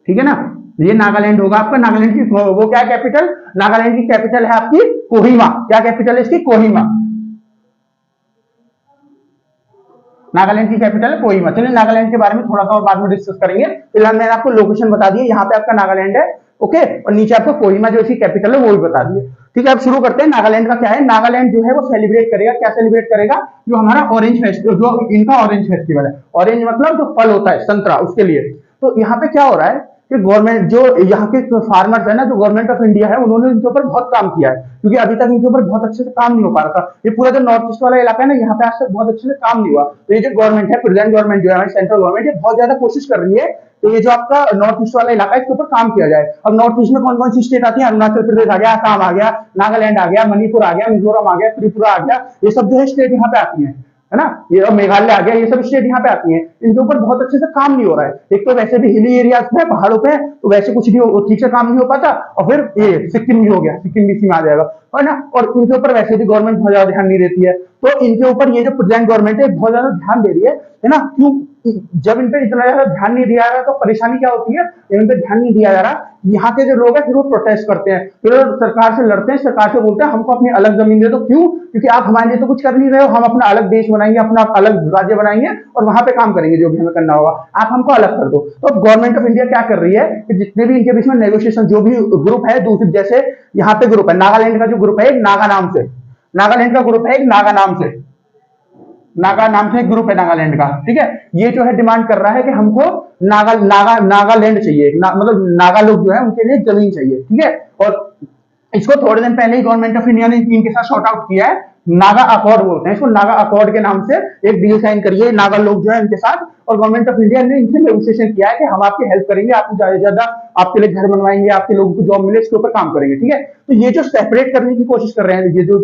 ठीक है ना, ये नागालैंड होगा आपका। नागालैंड की वो क्या कैपिटल, नागालैंड की कैपिटल है आपकी कोहिमा। क्या कैपिटल है इसकी? कोहिमा। नागालैंड की कैपिटल है कोहिमा। चलिए नागालैंड के बारे में थोड़ा सा और बाद में डिस्कस करेंगे। फिलहाल मैंने आपको लोकेशन बता दी है, यहाँ पे आपका नागालैंड है, ओके, और नीचे आपको कोहिमा जो इसकी कैपिटल है वो भी बता दिए। ठीक है, अब शुरू करते हैं। नागालैंड का क्या है? नागालैंड जो है वो सेलिब्रेट करेगा, क्या सेलिब्रेट करेगा? जो हमारा ऑरेंज फेस्टिवल, जो इनका ऑरेंज फेस्टिवल है। ऑरेंज मतलब जो फल होता है संतरा, उसके लिए। तो यहाँ पे क्या हो रहा है कि गवर्नमेंट, जो यहाँ के फार्मर्स है ना, जो गवर्नमेंट ऑफ इंडिया है, उन्होंने इनके ऊपर बहुत काम किया है, क्योंकि अभी तक इनके ऊपर बहुत अच्छे से काम नहीं हो पा रहा था। ये पूरा जो नॉर्थ ईस्ट वाला इलाका है ना, यहाँ पे आज तक बहुत अच्छे से काम नहीं हुआ। तो ये जो गवर्नमेंट है, प्रेजेंट गवर्नमेंट जो है, सेंट्रल गवर्नमेंट, ये बहुत ज्यादा कोशिश कर रही है तो ये जो आपका नॉर्थ ईस्ट वाला इलाका है, इसके ऊपर काम किया जाए। अब नॉर्थ ईस्ट में कौन कौन सी स्टेट आती है? अरुणाचल प्रदेश आ गया, असम आ गया, नागालैंड आ गया, मणिपुर आ गया, मिजोरम आ गया, त्रिपुरा आ गया, ये सब जो है स्टेट यहाँ पे आती है ना। ये मेघालय आ गया, ये सब स्टेट यहाँ पे आती हैं। इनके ऊपर बहुत अच्छे से काम नहीं हो रहा है। एक तो वैसे भी हिली एरियाज में, पहाड़ों पे, तो वैसे कुछ भी ठीक से काम नहीं हो पाता, और फिर ये सिक्किम भी हो गया, सिक्किम भी इसी में आ जाएगा, है ना। और इनके ऊपर वैसे भी गवर्नमेंट बहुत ज्यादा ध्यान नहीं देती है, तो इनके ऊपर ये जो प्रेजेंट गवर्नमेंट है बहुत ज्यादा ध्यान दे रही है ना। क्यों? जब इन पे इतना ज्यादा ध्यान नहीं दिया जा रहा तो परेशानी क्या होती है? इन पे ध्यान नहीं दिया जा रहा, यहाँ के जो लोग हैं फिर वो प्रोटेस्ट करते हैं, फिर सरकार से लड़ते हैं, सरकार से बोलते हैं हमको अपनी अलग जमीन दे दो। क्यों? क्योंकि आप हमारे लिए तो कुछ कर नहीं रहे हो, हम अपना अलग देश बनाएंगे, अपना अलग राज्य बनाएंगे और वहां पे काम करेंगे, जो भी हमें करना होगा, आप हमको अलग कर दो। तो गवर्नमेंट ऑफ इंडिया क्या कर रही है कि जितने भी इनके बीच में नेगोशिएशन, जो भी ग्रुप है दूसरे, जैसे यहाँ पे ग्रुप है नागालैंड का, जो ग्रुप है नागा नाम से, नागालैंड का ग्रुप है एक नागा नाम से, नागा नाम से एक ग्रुप है नागालैंड का। ठीक है, ये जो है डिमांड कर रहा है कि हमको नागालैंड चाहिए, मतलब नागा लोग जो है उनके लिए जमीन चाहिए। ठीक है, और इसको थोड़े दिन पहले ही गवर्नमेंट ऑफ इंडिया ने इनके साथ शॉर्ट आउट किया है, नागा अकॉर्ड बोलते हैं इसको, नागा अकॉर्ड के नाम से एक डील साइन करिए नागा लोग जो है इनके साथ, और गवर्नमेंट ऑफ इंडिया ने इनसे नेगोशिएशन किया है कि हम आपकी हेल्प करेंगे, आपको ज्यादा से ज्यादा आपके लिए घर बनवाएंगे, आपके लोगों को जॉब मिले, इसके ऊपर काम करेंगे। ठीक है, तो ये जो सेपरेट करने की कोशिश कर रहे हैं, ये जो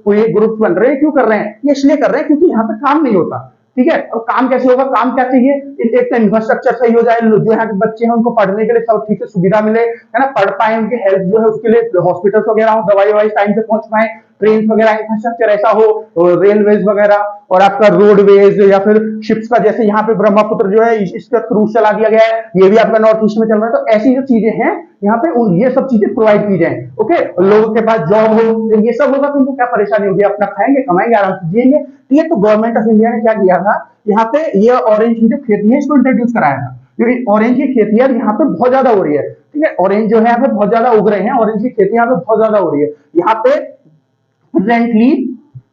कोई ग्रुप बन रहे हैं, क्यों कर रहे हैं? ये इसलिए कर रहे हैं क्योंकि यहाँ पे काम नहीं होता। ठीक है, अब काम कैसे होगा? काम क्या चाहिए? एक तो इंफ्रास्ट्रक्चर सही हो जाए, जो यहाँ के बच्चे हैं उनको पढ़ने के लिए सब ठीक से सुविधा मिले, है ना, पढ़ पाए, उनकी हेल्थ जो है उसके लिए हॉस्पिटल्स वगैरह हो, दवाई ववाई टाइम से पहुंच पाए, ट्रेन वगैरह इंफ्रास्ट्रक्चर ऐसा हो, रेलवेज वगैरह, और आपका रोडवेज या फिर शिप्स का, जैसे यहाँ पे ब्रह्मपुत्र जो है इसका क्रूज चला दिया गया है, ये भी आपका नॉर्थ ईस्ट में चल रहा है। तो ऐसी जो चीजें हैं यहाँ पे ये सब चीजें प्रोवाइड की जाए, ओके, लोगों के पास जॉब हो, ये सब होगा तो उनको क्या परेशानी होगी? अपना खाएंगे, कमाएंगे, आराम से जिएंगे। ठीक है, तो गवर्नमेंट ऑफ इंडिया ने क्या किया था, यहाँ पे ये ऑरेंज की जो खेती है इसको इंट्रोड्यूस कराया था, क्योंकि ऑरेंज की खेती है यहाँ पे बहुत ज्यादा हो रही है। ठीक है, ऑरेंज जो है यहाँ पे बहुत ज्यादा उग रहे हैं, ऑरेंज की खेती यहाँ पे बहुत ज्यादा हो रही है। यहाँ पे प्रेजेंटली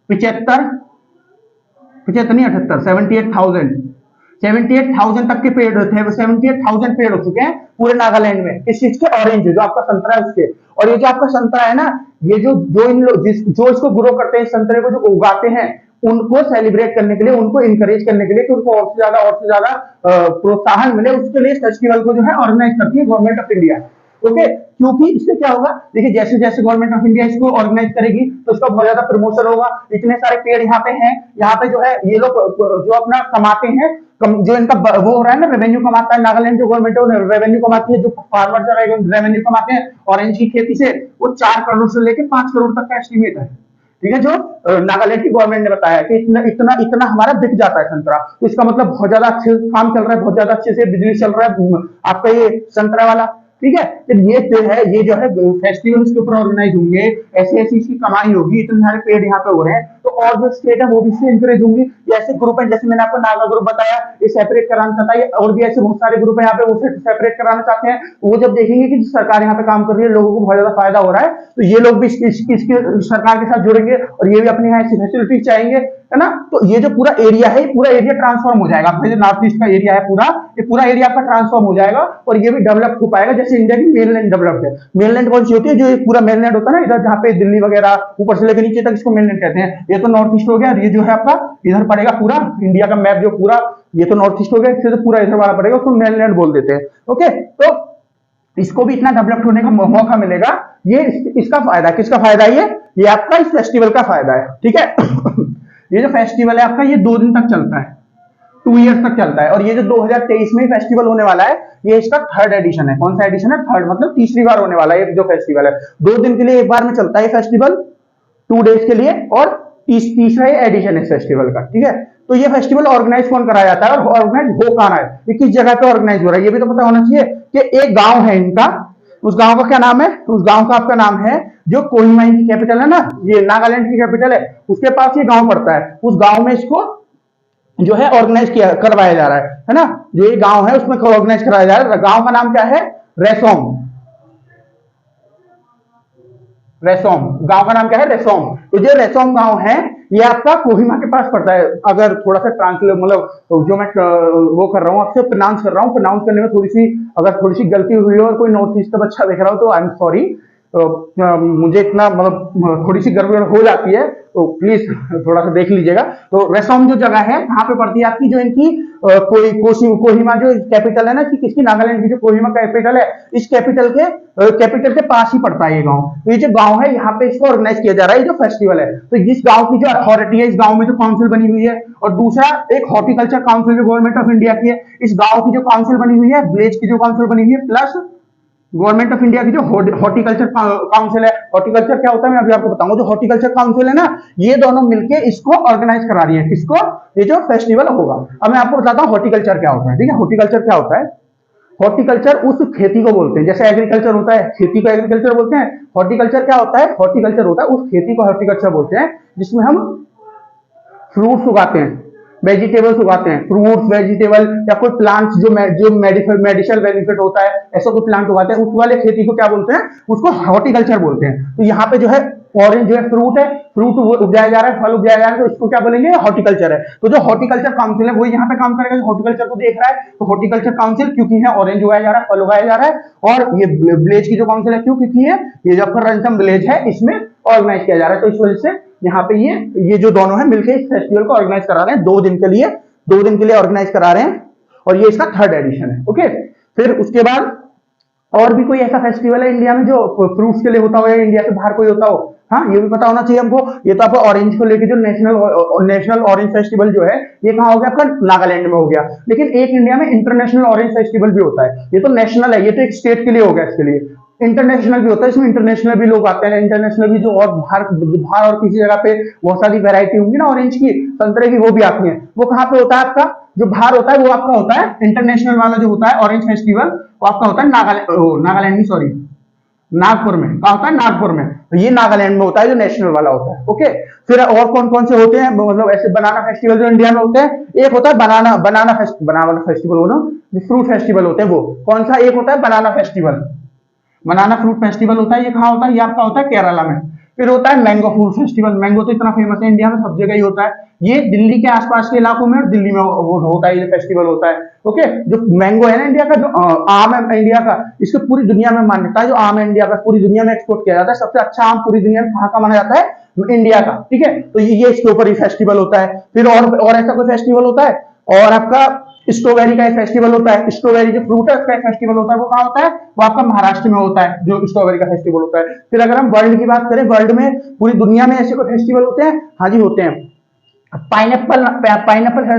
78,000 तक के पेड़ थे, 78,000 पेड़ हो चुके हैं पूरे नागालैंड में। किस चीज के? ऑरेंज, जो आपका संतरा है उसके। और ये जो आपका संतरा है ना, ये जो इन लोग जो इसको ग्रो करते हैं, संतरे को जो उगाते हैं, उनको सेलिब्रेट करने के लिए, उनको इंकरेज करने के लिए कि उनको और से ज्यादा प्रोत्साहन मिले, उसके लिए फेस्टिवल को जो है ऑर्गेनाइज करती है गवर्नमेंट ऑफ इंडिया। ओके, क्योंकि इससे क्या होगा, देखिए जैसे जैसे गवर्नमेंट ऑफ इंडिया इसको ऑर्गेनाइज करेगी तो इसका बहुत ज्यादा प्रमोशन होगा। इतने सारे पेड़ यहाँ पे हैं, यहाँ पे जो है ये लोग जो अपना कमाते हैं, जो इनका वो हो रहा है ना, रेवेन्यू कमाता है नागालैंड जो गवर्नमेंट है, रेवेन्यू कमाती है, जो फार्मर रेवेन्यू कमाते हैं ऑरेंज की खेती से, वो 4 करोड़ से लेकर 5 करोड़ तक का एस्टिमेट है। ठीक है, जो नागालैंड की गवर्नमेंट ने बताया कि इतना इतना इतना हमारा बिक जाता है संतरा, तो इसका मतलब बहुत ज्यादा अच्छे काम चल रहा है, बहुत ज्यादा अच्छे से बिजनेस चल रहा है आपका ये संतरा वाला। ठीक है, तो ये जो है फेस्टिवल्स के ऊपर ऑर्गेनाइज होंगे, ऐसी ऐसी इसकी कमाई होगी, इतने सारे पेड़ यहाँ पे हो रहे हैं, तो और जो स्टेट है वो भी इससे इंकरेज होंगी। ऐसे ग्रुप है, जैसे मैंने आपको नागा ग्रुप बताया, ये सेपरेट कराना चाहता है, और भी ऐसे बहुत सारे ग्रुप है यहाँ पे, वो सेपरेट कराना चाहते हैं। वो जब देखेंगे कि सरकार यहाँ पे काम कर रही है, लोगों को बहुत ज्यादा फायदा हो रहा है, तो ये लोग भी इसकी सरकार के साथ जुड़ेंगे और ये भी अपनी यहाँ ऐसी फैसिलिटीज चाहेंगे है ना। तो ये जो पूरा एरिया है, पूरा एरिया ट्रांसफॉर्म हो जाएगा, आपका जो नॉर्थ ईस्ट का एरिया है पूरा, ये पूरा एरिया आपका ट्रांसफॉर्म हो जाएगा और ये भी डेवलप हो पाएगा जैसे इंडिया की मेनलैंड डेवलप्ड है। मेनलैंड कौन सी होती है, जो ये पूरा मेनलैंड होता है ना, इधर जहाँ पे दिल्ली वगैरह ऊपर से लेकर नीचे तक, इसको मेनलैंड कहते हैं। ये तो नॉर्थ ईस्ट हो गया, ये जो है आपका इधर पड़ेगा पूरा इंडिया का मैप जो पूरा, ये तो नॉर्थ ईस्ट हो गया, इससे तो पूरा इधर वाला पड़ेगा, उसको मेनलैंड बोल देते हैं। ओके, तो इसको भी इतना डेवलप्ड होने का मौका मिलेगा। ये इसका फायदा, किसका फायदा है ये आपका इस फेस्टिवल का फायदा है, ठीक है। ये जो फेस्टिवल है आपका, ये 2 दिन तक चलता है, 2 इयर्स तक चलता है। और ये जो 2023 में फेस्टिवल होने वाला है, ये इसका 3rd एडिशन है। कौन सा एडिशन है? 3rd, मतलब तीसरी बार होने वाला है ये जो फेस्टिवल है। 2 दिन के लिए एक बार में चलता है फेस्टिवल, 2 डेज के लिए, और तीसरा एडिशन है इस फेस्टिवल का, ठीक है। तो ये फेस्टिवल ऑर्गेनाइज कौन कराया जाता है और ऑर्गेनाइज हो कहाँ रहा है, ये किस जगह पे ऑर्गेनाइज हो रहा है, ये भी तो पता होना चाहिए। कि एक गांव है इनका, उस गांव का क्या नाम है, उस गांव का आपका नाम है जो कोहिमा की कैपिटल है ना, ये नागालैंड की कैपिटल है, उसके पास ये गांव पड़ता है। उस गांव में इसको जो है ऑर्गेनाइज किया करवाया जा रहा है ना। जो ये गांव है उसमें ऑर्गेनाइज कराया जा रहा है। गांव का नाम क्या है? रेसोम। रेसोम गांव का नाम क्या है? रेसोम। तो जो रेसोम गांव है ये आपका कोहिमा के पास पड़ता है। अगर थोड़ा सा ट्रांसलेट, मतलब जो मैं वो कर रहा हूँ आपसे प्रोनाउंस कर रहा हूँ, प्रोनाउंस करने में थोड़ी सी गलती हुई हो और कोई नॉर्थ ईस्ट का बच्चा देख रहा हो तो आई एम सॉरी। मुझे इतना मतलब थोड़ी सी गड़बड़ हो जाती है, तो प्लीज थोड़ा सा देख लीजिएगा। तो रेसोम जो जगह है कहाँ पे पड़ती है आपकी, जो इनकी कोहिमा जो कैपिटल है ना, कि किसकी, नागालैंड की जो कोहिमा कैपिटल है, इस कैपिटल के पास ही पड़ता है ये गांव। तो ये जो गांव है यहाँ पे इसको ऑर्गेनाइज किया जा रहा है, ये जो फेस्टिवल है। तो इस गांव की जो अथॉरिटी है, इस गांव में जो काउंसिल बनी हुई है, और दूसरा एक हॉर्टिकल्चर काउंसिल जो गवर्नमेंट ऑफ इंडिया की है, इस गांव की जो काउंसिल बनी हुई है, विलेज की जो काउंसिल बनी हुई है, प्लस गवर्नमेंट ऑफ इंडिया की जो हॉर्टिकल्चर काउंसिल है। हॉर्टिकल्चर क्या होता है मैं अभी आपको बताऊंगा। जो हॉर्टिकल्चर काउंसिल है ना, ये दोनों मिलके इसको ऑर्गेनाइज करा रही है, किसको, ये जो फेस्टिवल होगा। अब मैं आपको बताता हूँ हॉर्टिकल्चर क्या होता है, ठीक है। हॉर्टिकल्चर क्या होता है? हॉर्टिकल्चर उस खेती को बोलते हैं, जैसे एग्रीकल्चर होता है, खेती को एग्रीकल्चर बोलते हैं। हॉर्टिकल्चर क्या होता है? हॉर्टिकल्चर होता है उस खेती को हॉर्टिकल्चर बोलते हैं जिसमें हम फ्रूट्स उगाते हैं, वेजिटेबल्स उगाते हैं, फ्रूट्स वेजिटेबल, या कोई प्लांट्स जो मेडिसिनल बेनिफिट होता है, ऐसा कोई प्लांट उगाते हैं, उस वाले खेती को क्या बोलते हैं? उसको हॉर्टिकल्चर बोलते हैं। तो यहाँ पे जो है ऑरेंज जो है फ्रूट है, फ्रूट उगाया जा रहा है, फल उगाया जा रहा है, तो इसको क्या बोलेंगे? हॉर्टिकल्चर है। तो जो हॉर्टिकल्चर काउंसिल है वो यहाँ पे काम करेगा, जो हॉर्टिकल्चर को देख रहा है। तो हॉर्टिकल्चर काउंसिल क्योंकि है ऑरेंज उगाया जा रहा है, फल उगाया जा रहा है। और ये विलेज की जो काउंसिल है क्योंकि है ये जो रंसम विलेज है इसमें ऑर्गेनाइज किया जा रहा है। तो इस वजह से यहाँ पे ये जो दोनों है मिलकर इस फेस्टिवल को ऑर्गेनाइज करा रहे हैं 2 दिन के लिए ऑर्गेनाइज करा रहे हैं। और ये इसका 3rd एडिशन है। ओके, फिर उसके बाद और भी कोई ऐसा फेस्टिवल है इंडिया में जो फ्रूट्स के लिए होता हो या इंडिया से बाहर कोई होता हो? हाँ, ये भी पता होना चाहिए हमको। ये तो आपको ऑरेंज को लेके जो नेशनल ऑरेंज फेस्टिवल जो है ये कहाँ हो गया? आपका नागालैंड में हो गया। लेकिन एक इंडिया में इंटरनेशनल ऑरेंज फेस्टिवल भी होता है। ये तो नेशनल है, ये तो एक स्टेट के लिए हो गया, इसके लिए इंटरनेशनल भी होता है। इसमें इंटरनेशनल भी लोग आते हैं। इंटरनेशनल भी जो और बाहर और किसी जगह पे बहुत सारी वैरायटी होंगी ना ऑरेंज की, संतरे की, वो भी आती है। वो कहाँ पे होता है? आपका जो बाहर होता है वो आपका होता है इंटरनेशनल वाला जो होता है ऑरेंज फेस्टिवल, वो आपका होता है नागालैंड में, सॉरी नागपुर में। कहा होता है? नागपुर में। तो ये नागालैंड में होता है जो नेशनल वाला होता है। ओके, फिर और कौन कौन से होते हैं, मतलब ऐसे बनाना फेस्टिवल जो इंडिया में होते हैं? एक होता है बनाना फेस्टिवल हो ना, फ्रूट फेस्टिवल होते हैं। वो कौन सा? एक होता है बनाना फेस्टिवल, बनाना फ्रूट फेस्टिवल होता है। ये कहाँ होता है? ये आपका होता है केरला में। फिर होता है मैंगो फ्रूट फेस्टिवल। मैंगो तो इतना फेमस है इंडिया में, सब जगह ही होता है। ये दिल्ली के आसपास के इलाकों में और दिल्ली में वो होता है, ये फेस्टिवल होता है। ओके, जो मैंगो है ना इंडिया का, जो आम है इंडिया का, इसको पूरी दुनिया में मान्यता है। जो आम है इंडिया का पूरी दुनिया में एक्सपोर्ट किया जाता है। सबसे अच्छा आम पूरी दुनिया में कहाँ का माना जाता है? इंडिया का। ठीक है, तो ये इसके ऊपर ही फेस्टिवल होता है। फिर और ऐसा कोई फेस्टिवल होता है? और आपका स्ट्रॉबेरी का एक फेस्टिवल होता है। स्ट्रॉबेरी जो फ्रूट है उसका एक फेस्टिवल होता है। वो कहाँ होता है? वो आपका महाराष्ट्र में होता है, जो स्ट्रॉबेरी का फेस्टिवल होता है। फिर अगर हम वर्ल्ड की बात करें, वर्ल्ड में पूरी दुनिया में ऐसे कोई फेस्टिवल होते हैं? हाँ जी, होते हैं। पाइनएप्पल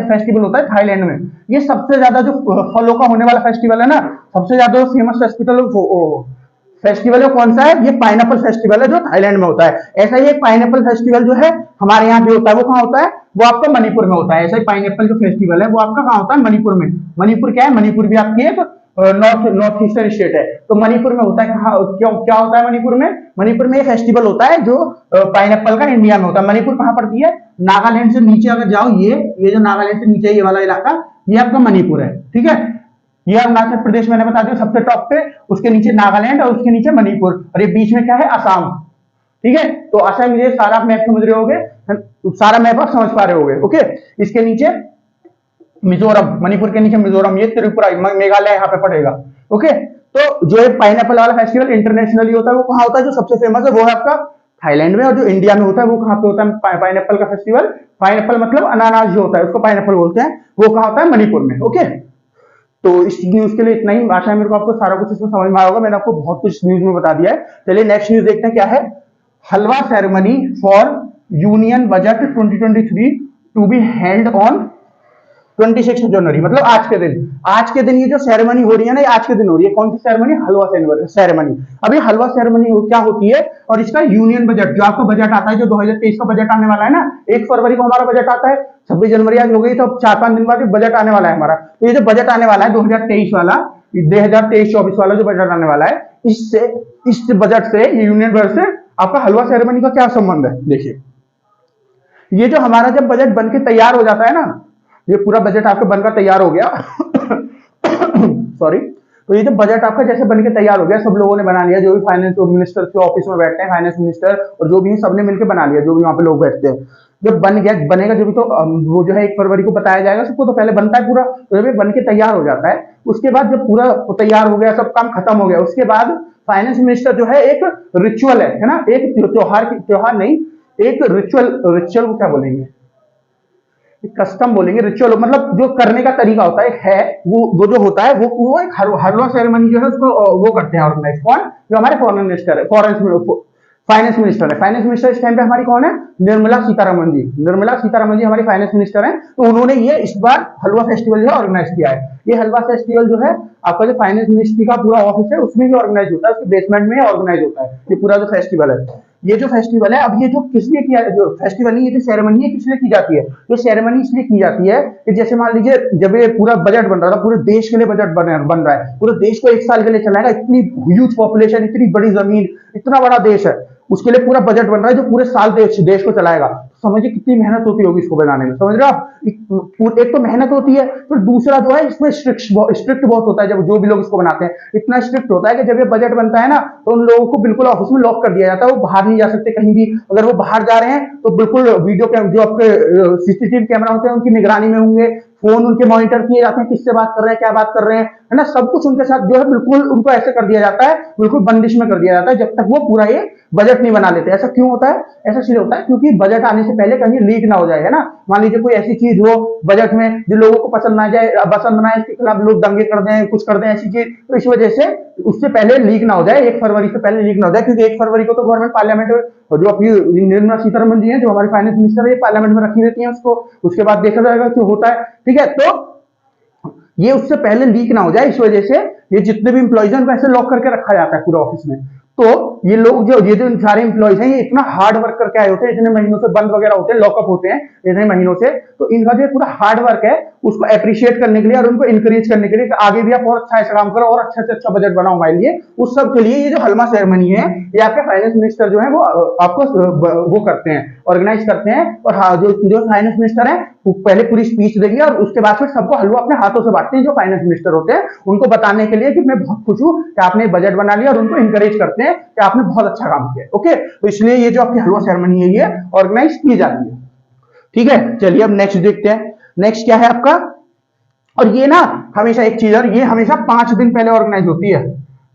फेस्टिवल होता है थाईलैंड में। ये सबसे ज्यादा जो फलों का होने वाला फेस्टिवल है ना, सबसे ज्यादा फेमस फेस्टिवल है कौन सा है? ये पाइनएप्पल फेस्टिवल है जो थाईलैंड में होता है। ऐसा ही एक पाइनएप्पल फेस्टिवल जो है हमारे यहाँ भी होता है। वो कहाँ होता है? वो आपका मणिपुर में होता है। ऐसा ही पाइनएप्पल जो फेस्टिवल है वो आपका कहाँ होता है? मणिपुर में। मणिपुर क्या है? मणिपुर भी आपकी एक नॉर्थ ईस्टर्न स्टेट है, तो मणिपुर में होता है। क्या होता है मणिपुर में? मणिपुर में ये फेस्टिवल होता है जो पाइनएप्पल का इंडिया में होता है। मणिपुर कहाँ पड़ती है? नागालैंड से नीचे अगर जाओ, ये जो नागालैंड से नीचे ये वाला इलाका, ये आपका मणिपुर है। ठीक है, ये अरुणाचल प्रदेश मैंने बता दिया सबसे टॉप पे, उसके नीचे नागालैंड और उसके नीचे मणिपुर, और ये बीच में क्या है? असम। ठीक है, तो असम, ये सारा मैप समझ रहे होगे। सारा मैप आप समझ पा रहे होगे। ओके, इसके नीचे मिजोरम, मणिपुर के नीचे मिजोरम, ये त्रिपुरा, मेघालय यहाँ पे पड़ेगा। ओके, तो जो पाइनएप्पल वाला फेस्टिवल इंटरनेशनली होता है वो कहाँ होता है, जो सबसे फेमस है वो है आपका थाईलैंड में, और जो इंडिया में होता है वो कहाँ पे होता है पाइनएप्पल का फेस्टिवल, पाइनएप्पल मतलब अनानास जो होता है उसको पाइनएप्पल बोलते हैं, वो कहाँ होता है, मणिपुर में। ओके, तो इस न्यूज के लिए इतना ही, आशा है मेरे को आपको सारा कुछ इसमें समझ में आया होगा, मैंने आपको बहुत कुछ न्यूज में बता दिया है। चलिए नेक्स्ट न्यूज देखते हैं क्या है। Halwa ceremony for union budget 2023 to be held on 26 January, मतलब आज के दिन। आज के दिन ये जो सेरेमनी हो रही है ना, ये आज के दिन हो रही है। कौन सी सेरेमनी? हलवा सेरेमनी। अब ये हलवा सेरेमनी क्या होती है, और इसका यूनियन बजट, जो आपका बजट आता है, जो 2023 का बजट आने वाला है ना, 1 फरवरी को हमारा बजट आता है, 26 जनवरी आज हो गई, तो अब 4-5 दिन बाद बजट आने वाला है हमारा। तो ये जो बजट आने वाला है 2023 वाला, 2023-24 वाला जो बजट आने वाला है, इससे, इस बजट से, यूनियन बजट से आपका हलवा सेरेमनी का क्या संबंध है? देखिए, ये जो हमारा जब बजट बन के तैयार हो जाता है ना, ये पूरा बजट आपका बनकर तैयार हो गया सॉरी, तो ये जो बजट आपका जैसे बनके तैयार हो गया, सब लोगों ने बना लिया, जो भी फाइनेंस मिनिस्टर के ऑफिस में बैठते हैं, फाइनेंस मिनिस्टर और जो भी है, सबने मिलकर बना लिया, जो भी वहां पे लोग बैठते हैं। जब बन गया, बनेगा जो भी, तो वो जो है 1 फरवरी को बताया जाएगा सबको, तो पहले बनता है पूरा, तो जब बन के तैयार हो जाता है, उसके बाद जब पूरा तैयार हो गया, सब काम खत्म हो गया, उसके बाद फाइनेंस मिनिस्टर जो है, एक रिचुअल है ना, एक त्योहार नहीं, एक रिचुअल को क्या बोलेंगे, कस्टम बोलेंगे, रिचुअल मतलब जो करने का तरीका होता है, वो जो होता है, वो एक हलवा सेरेमनी जो है उसको वो करते हैं ऑर्गेनाइज। कौन? जो हमारे फॉरेन मिनिस्टर है, फाइनेंस मिनिस्टर है। फाइनेंस मिनिस्टर इस टाइम पे हमारी कौन है? निर्मला सीतारमण जी। निर्मला सीतारमण जी हमारी फाइनेंस मिनिस्टर हैं, तो उन्होंने ये इस बार हलवा फेस्टिवल जो है ऑर्गेनाइज किया है। ये हलवा फेस्टिवल जो है आपका, जो फाइनेंस मिनिस्ट्री का पूरा ऑफिस है उसमें भी ऑर्गेनाइज होता है, उसके बेसमेंट में ऑर्गेनाइज होता है ये पूरा जो फेस्टिवल है। ये जो फेस्टिवल है, अब ये जो किस लिए किया, जो फेस्टिवल नहीं, ये जो सेरेमनी है किस लिए की जाती है? ये सेरेमनी इसलिए की जाती है कि जैसे मान लीजिए, जब ये पूरा बजट बन रहा था, पूरे देश के लिए बजट बन रहा है, पूरे देश को 1 साल के लिए चलाएगा, इतनी ह्यूज पॉपुलेशन, इतनी बड़ी जमीन, इतना बड़ा देश है, उसके लिए पूरा बजट बन रहा है जो पूरे साल देश को चलाएगा। समझिए कितनी मेहनत होती होगी इसको बनाने में, समझ रहे हो आप? एक तो मेहनत होती है, फिर दूसरा जो है इसमें स्ट्रिक्ट बहुत होता है। जब जो भी लोग इसको बनाते हैं, इतना स्ट्रिक्ट होता है कि जब ये बजट बनता है ना, तो उन लोगों को बिल्कुल ऑफिस में लॉक कर दिया जाता है, वो बाहर नहीं जा सकते कहीं भी। अगर वो बाहर जा रहे हैं तो बिल्कुल वीडियो जो आपके सीसीटीवी कैमरा होते हैं उनकी निगरानी में होंगे, फोन उनके मॉनिटर किए जाते हैं, किससे बात कर रहे हैं, क्या बात कर रहे हैं, है ना, सब कुछ उनके साथ जो है बिल्कुल उनको ऐसे कर दिया जाता है, बिल्कुल बंदिश में कर दिया जाता है, जब तक वो पूरा ये बजट नहीं बना लेते। ऐसा क्यों होता है? ऐसा इसलिए होता है क्योंकि बजट आने से पहले कहीं लीक ना हो जाए, है ना। मान लीजिए कोई ऐसी चीज हो बजट में जो लोगों को पसंद ना जाए, पसंद ना आए, इसके खिलाफ लोग दंगे कर दें, कुछ कर दें ऐसी चीज, तो इस वजह से उससे पहले लीक ना हो जाए, 1 फरवरी से पहले लीक ना हो जाए, क्योंकि 1 फरवरी को तो गवर्नमेंट पार्लियामेंट, जो अपनी निर्मला सीतारमण जी है, जो हमारी फाइनेंस मिनिस्टर है, पार्लियामेंट में रखी रहती है उसको, उसके बाद देखा जाएगा क्यों होता है, ठीक है। तो ये उससे पहले लीक ना हो जाए, इस वजह से ये जितने भी इंप्लॉइज हैं उनको ऐसे लॉक करके रखा जाता है पूरे ऑफिस में। तो ये लोग ये जो सारे इंप्लॉइज हैं, ये इतना हार्ड वर्क करके आए होते हैं, इतने महीनों से बंद वगैरह होते हैं, लॉकअप होते हैं इतने महीनों से, तो इनका जो पूरा हार्ड वर्क है उसको अप्रिशिएट करने के लिए और उनको इंकरेज करने के लिए आगे भी आप और अच्छा ऐसा काम करो और अच्छा से अच्छा बजट बनाओ हमारे लिए, उस सब के लिए ये जो हलवा सेरेमनी है, ये आपके फाइनेंस मिनिस्टर जो है वो आपको वो करते हैं, ऑर्गेनाइज करते हैं। और हाँ, जो फाइनेंस मिनिस्टर है वो पहले पूरी स्पीच देगी और उसके बाद फिर सबको हलवा अपने हाथों से बांटते हैं, जो फाइनेंस मिनिस्टर होते हैं, उनको बताने के लिए कि मैं बहुत खुश हूं कि आपने बजट बना लिया, और उनको इंकरेज करते हैं कि आपने बहुत अच्छा काम किया। ओके, तो इसलिए ये जो आपकी हलवा सेरेमनी है ये ऑर्गेनाइज की जाती है, ठीक है। चलिए अब नेक्स्ट देखते हैं। नेक्स्ट क्या है आपका, और ये ना हमेशा एक चीज, और ये हमेशा 5 दिन पहले ऑर्गेनाइज होती है,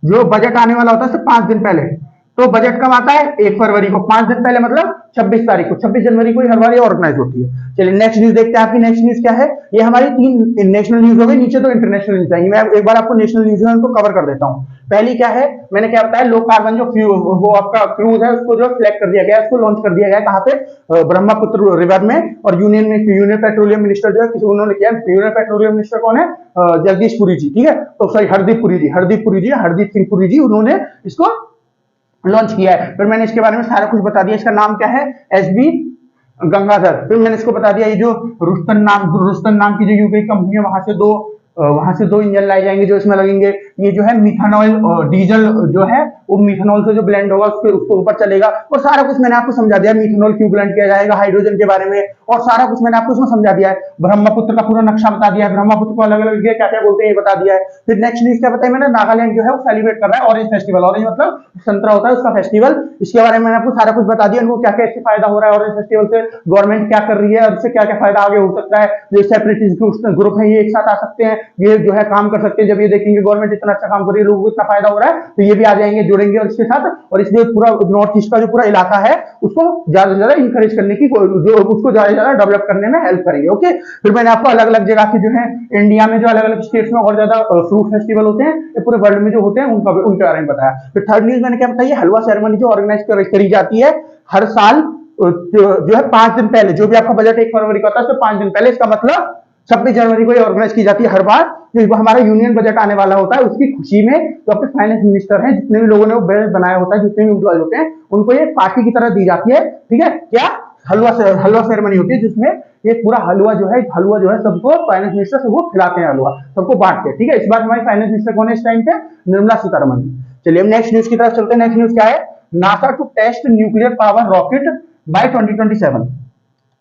जो बजट आने वाला होता है सिर्फ 5 दिन पहले। तो बजट कब आता है? 1 फरवरी को, 5 दिन पहले मतलब 26 तारीख को, 26 जनवरी को हर बार ये ऑर्गेनाइज होती है। चलिए नेक्स्ट न्यूज देखते हैं। आपकी नेक्स्ट न्यूज क्या है? ये हमारी 3 नेशनल न्यूज हो गई, नीचे तो इंटरनेशनल न्यूज आएंगी। मैं एक बार आपको नेशनल न्यूज है उनको कवर कर देता हूँ। पहली क्या है, मैंने क्या बताया, लो कार्बन जो वो आपका क्रूज है उसको जो सिलेक्ट कर दिया गया, उसको लॉन्च कर दिया गया, कहाँ पे? ब्रह्मपुत्र रिवर में। और यूनियन पेट्रोलियम मिनिस्टर जो है किसी उन्होंने किया, यूनियन पेट्रोलियम मिनिस्टर कौन है? जगदीश पुरी जी, ठीक है। तो सॉरी, हरदीप सिंह पुरी जी, उन्होंने इसको लॉन्च किया है। फिर मैंने इसके बारे में सारा कुछ बता दिया। इसका नाम क्या है? एसबी गंगाधर। फिर मैंने इसको बता दिया, ये जो रुस्तन नाम की जो यूके कंपनी है, वहां से दो इंजन लाए जाएंगे जो इसमें लगेंगे। ये जो है मिथानॉल डीजल जो है वो मिथानॉल से जो ब्लेंड होगा उसके ऊपर चलेगा, और सारा कुछ मैंने आपको समझा दिया, मिथानॉल क्यों ब्लेंड किया जाएगा, हाइड्रोजन के बारे में, और सारा कुछ मैंने आपको उसमें समझा दिया है। ब्रह्मपुत्र का पूरा नक्शा बता दिया है, ब्रह्मपुत्र को अलग अलग क्या क्या बोलते हैं ये बता दिया है। फिर नेक्स्ट न्यूज क्या बताया मैंने, नागालैंड जो है वो सेलिब्रेट कर रहा है ऑरेंज फेस्टिवल, ऑरेंज मतलब संतरा होता है उसका फेस्टिवल, इसके बारे में मैंने आपको सारा कुछ बता दिया, उनको क्या क्या इससे फायदा हो रहा है ऑरेंज फेस्टिवल से, गवर्नमेंट क्या कर रही है और इससे क्या क्या फायदा आगे हो सकता है, जो सेपरेटिस्ट ग्रुप है ये एक साथ आ सकते हैं, ये जो है काम कर सकते हैं, जब ये देखेंगे गवर्नमेंट इतना अच्छा काम कर रही है, लोगों को इतना फायदा हो रहा है, तो ये भी आ जाएंगे, जुड़ेंगे और इसके साथ, और इसलिए पूरा नॉर्थ ईस्ट का जो पूरा इलाका है उसको ज्यादा से ज्यादा इंकरेज करने की, जो उसको ज्यादा से ज्यादा डेवलप करने में हेल्प करेंगे। ओके, फिर मैंने आपको अलग अलग जगह की जो है इंडिया में जो अलग अलग स्टेट्स में और ज्यादा फ्रूट फेस्टिवल होते हैं, ये पूरे वर्ल्ड में जो होते हैं उनके बारे में बताया। फिर थर्ड न्यूज मैंने क्या बताया, हलवा सेरेमनी जो ऑर्गेनाइज करी जाती है हर साल, जो है 5 दिन पहले, जो भी आपका बजट 1 फरवरी का होता है तो 5 दिन पहले, इसका मतलब 26 जनवरी को ये ऑर्गेनाइज की जाती है हर बार, जो हमारा यूनियन बजट आने वाला होता है उसकी खुशी में, तो अपने फाइनेंस मिनिस्टर हैं जितने भी लोगों ने वो बजट बनाया होता है, जितने भी एम्प्लॉय होते हैं उनको ये पार्टी की तरह दी जाती है। ठीक है, क्या हलवा सेरेमनी होती है जिसमें ये पूरा हलवा जो है सबको फाइनेंस मिनिस्टर सबको खिलाते हैं, हलवा सबको बांटते हैं। ठीक है, इस बार हमारी फाइनेंस मिनिस्टर कौन है इस टाइम पे, निर्मला सीतारमण। चलिए हम नेक्स्ट न्यूज की तरफ चलते हैं। नेक्स्ट न्यूज क्या है, NASA to test nuclear power rocket by 2027।